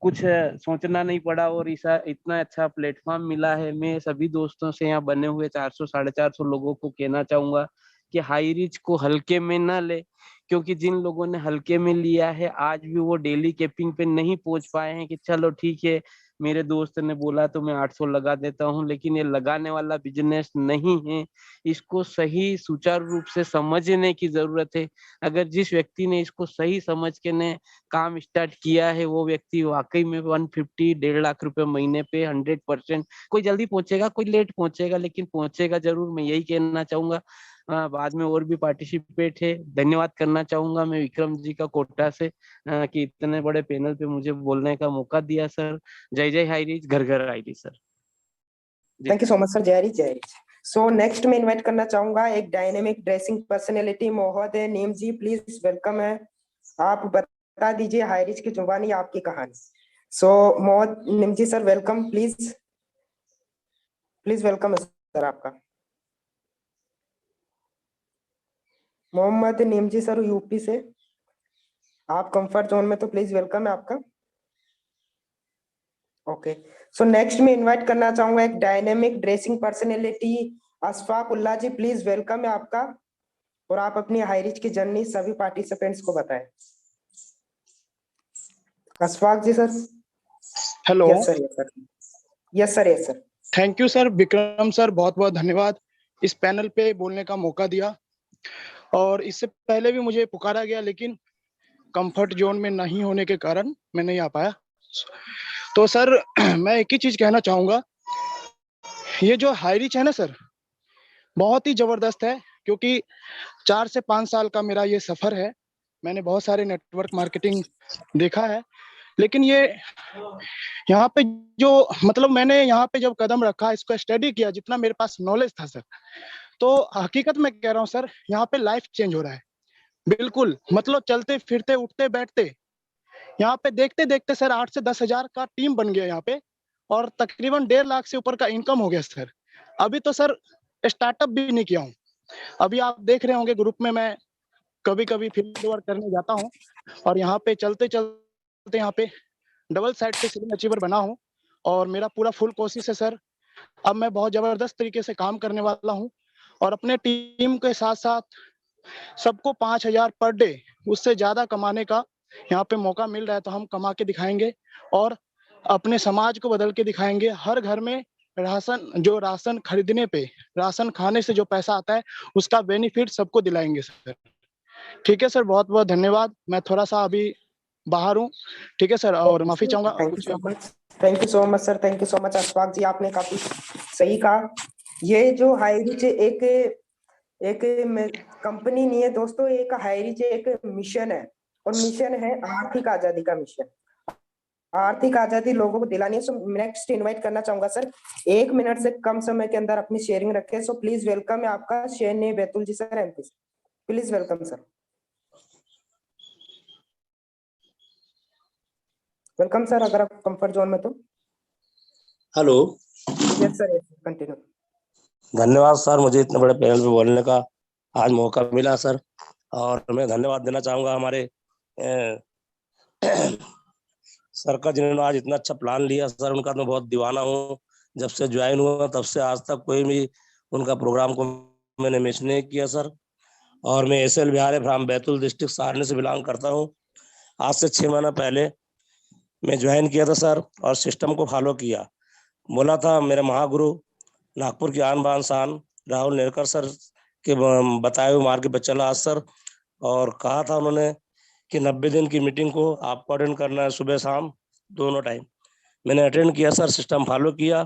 कुछ सोचना नहीं पड़ा और इतना अच्छा प्लेटफॉर्म मिला है। मैं सभी दोस्तों से यहाँ बने हुए 400-450 लोगों को कहना चाहूंगा कि हाईरिच को हल्के में ना ले, क्योंकि जिन लोगों ने हल्के में लिया है आज भी वो डेली कैपिंग पे नहीं पहुंच पाए हैं कि चलो ठीक है मेरे दोस्त ने बोला तो मैं 800 लगा देता हूँ, लेकिन ये लगाने वाला बिजनेस नहीं है। इसको सही सुचारू रूप से समझने की जरूरत है। अगर जिस व्यक्ति ने इसको सही समझ के ने काम स्टार्ट किया है, वो व्यक्ति वाकई में 150 1.5 लाख रुपए महीने पे 100%, कोई जल्दी पहुंचेगा कोई लेट पहुंचेगा, लेकिन पहुंचेगा जरूर। मैं यही कहना चाहूंगा। बाद में और भी पार्टिसिपेट है। धन्यवाद करना चाहूंगा मैं विक्रम जी का कोटा से, कि इतने बड़े पैनल पे मुझे बोलने का मौका दिया सर। जय जय हाईरीच, घर घर HiRich sir. Thank you so much sir. जय हरी जय हरी। सो नेक्स्ट में इनवाइट करना चाहूंगा एक डायनेमिक ड्रेसिंग पर्सनैलिटी महोदय नीम जी, प्लीज वेलकम है। आप बता दीजिए हाईरीच की जुबानी आपकी कहानी। So Mohammad Naeem ji sir, welcome, please please welcome है सर आपका। मोहम्मद नीम जी सर यूपी से, आप कंफर्ट जोन में, तो प्लीज वेलकम है आपका। ओके, सो नेक्स्ट में इनवाइट करना चाहूंगा एक dynamic dressing personality Ashfaq Ullah ji, please welcome है आपका, और आप अपनी हाईरीच की जर्नी सभी पार्टिसिपेंट्स को बताएं। Ashfaq ji sir. Hello. Yes sir, yes sir, yes sir, yes sir. Thank you sir. Vikram sir, बहुत बहुत धन्यवाद इस पैनल पे बोलने का मौका दिया। और इससे पहले भी मुझे पुकारा गया, लेकिन कंफर्ट जोन में नहीं होने के कारण मैं नहीं आ पाया। तो सर मैं एक ही चीज कहना चाहूंगा, ये जो हाईरीच है ना सर, बहुत ही जबरदस्त है, क्योंकि 4 से 5 साल का मेरा ये सफर है। मैंने बहुत सारे नेटवर्क मार्केटिंग देखा है, लेकिन ये यहाँ पे जो मतलब मैंने यहाँ पे जब कदम रखा, इसको स्टडी किया, जितना मेरे पास नॉलेज था सर, तो हकीकत में कह रहा हूँ सर, यहाँ पे लाइफ चेंज हो रहा है बिल्कुल। मतलब चलते फिरते उठते बैठते यहाँ पे देखते देखते सर 8 से 10 हजार का टीम बन गया यहाँ पे, और तकरीबन 1.5 लाख से ऊपर का इनकम हो गया सर। अभी तो सर स्टार्टअप भी नहीं किया हूँ। अभी आप देख रहे होंगे ग्रुप में मैं कभी कभी फील्ड वर्क करने जाता हूँ, और यहाँ पे चलते चलते यहाँ पे डबल साइड पे सिविल अचीवर बना हूँ, और मेरा पूरा फुल कोशिश है सर। अब मैं बहुत जबरदस्त तरीके से काम करने वाला हूँ, और अपने टीम के साथ साथ सबको 5,000 पर डे, उससे ज्यादा कमाने का यहाँ पे मौका मिल रहा है, तो हम कमा के दिखाएंगे और अपने समाज को बदल के दिखाएंगे। हर घर में राशन खरीदने पे, राशन खाने से जो पैसा आता है, उसका बेनिफिट सबको दिलाएंगे सर। ठीक है सर, बहुत बहुत धन्यवाद। मैं थोड़ा सा अभी बाहर हूँ, ठीक है सर, और माफी चाहूंगा। Thank you so much, thank you so much sir, thank you so much Ashfaq ji, आपने काफी सही कहा। ये जो हाईरीच एक एक कंपनी नहीं है दोस्तों, एक हाईरीच एक मिशन है, और मिशन है आर्थिक आजादी का मिशन। आर्थिक आजादी लोगों को दिलानी है। सो नेक्स्ट इनवाइट करना चाहूंगा सर, 1 मिनट से कम समय के अंदर अपनी शेयरिंग रखें। सो प्लीज वेलकम है आपका शेरनी बैतुल जी सर, एमपी से, please welcome sir. Welcome sir, अगर आप कंफर्ट जोन में तो। Hello. Yes sir, yes continue. धन्यवाद सर, मुझे इतने बड़े पैनल पे बोलने का आज मौका मिला सर। और मैं धन्यवाद देना चाहूंगा हमारे सर का, जिन्होंने आज इतना अच्छा प्लान लिया सर। उनका मैं बहुत दीवाना हूँ। जब से ज्वाइन हुआ तब से आज तक कोई भी उनका प्रोग्राम को मैंने मिस नहीं किया सर। और मैं SL Bihar from Betul district Sarni से बिलोंग करता हूँ। आज से 6 महीना पहले मैं ज्वाइन किया था सर, और सिस्टम को फॉलो किया। बोला था मेरे महागुरु नागपुर की आन बान शान राहुल नेरकर सर के बताए हुए मार्ग पे चला आज सर। और कहा था उन्होंने कि 90 दिन की मीटिंग को आपको अटेंड करना है, सुबह शाम दोनों टाइम। मैंने अटेंड किया सर, सिस्टम फॉलो किया,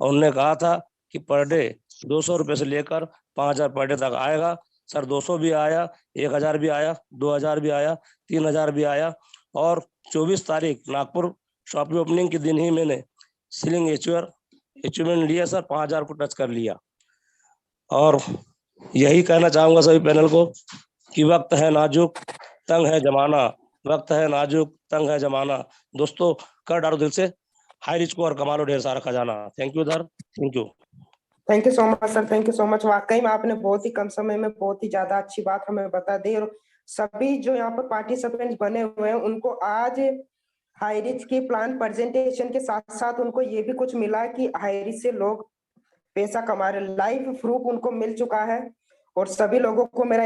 और उन्होंने कहा था कि पर डे 200 रुपये से लेकर 5,000 पर डे तक आएगा सर। 200 भी आया, 1,000 भी आया, 2,000 भी आया, 3,000 भी आया। और 24 तारीख नागपुर शॉप ओपनिंग के दिन ही मैंने सीलिंग अचीवमेंट लिया सर, 5,000 को टच कर लिया। और यही कहना चाहूंगा सभी पैनल को कि वक्त है नाजुक, तंग है जमाना, वक्त है नाजुक, तंग है जमाना। दोस्तों कर डालो दिल से हाईरीच को, और कमा लो ढेर सारा खजाना। Thank you sir, thank you. Thank you so much sir, thank you so much. वाकई में आपने बहुत ही कम समय में बहुत ही ज्यादा अच्छी बात हमें बता दी, और सभी जो यहाँ पर पार्टिसिपेंट्स बने हुए हैं उनको आज हाईरीच की प्लान प्रेजेंटेशन के साथ साथ उनको ये भी कुछ मिला कि हाईरीच से लोग पैसा कमा रहे, लाइव प्रूफ उनको मिल चुका है। और सभी लोगों को मेरा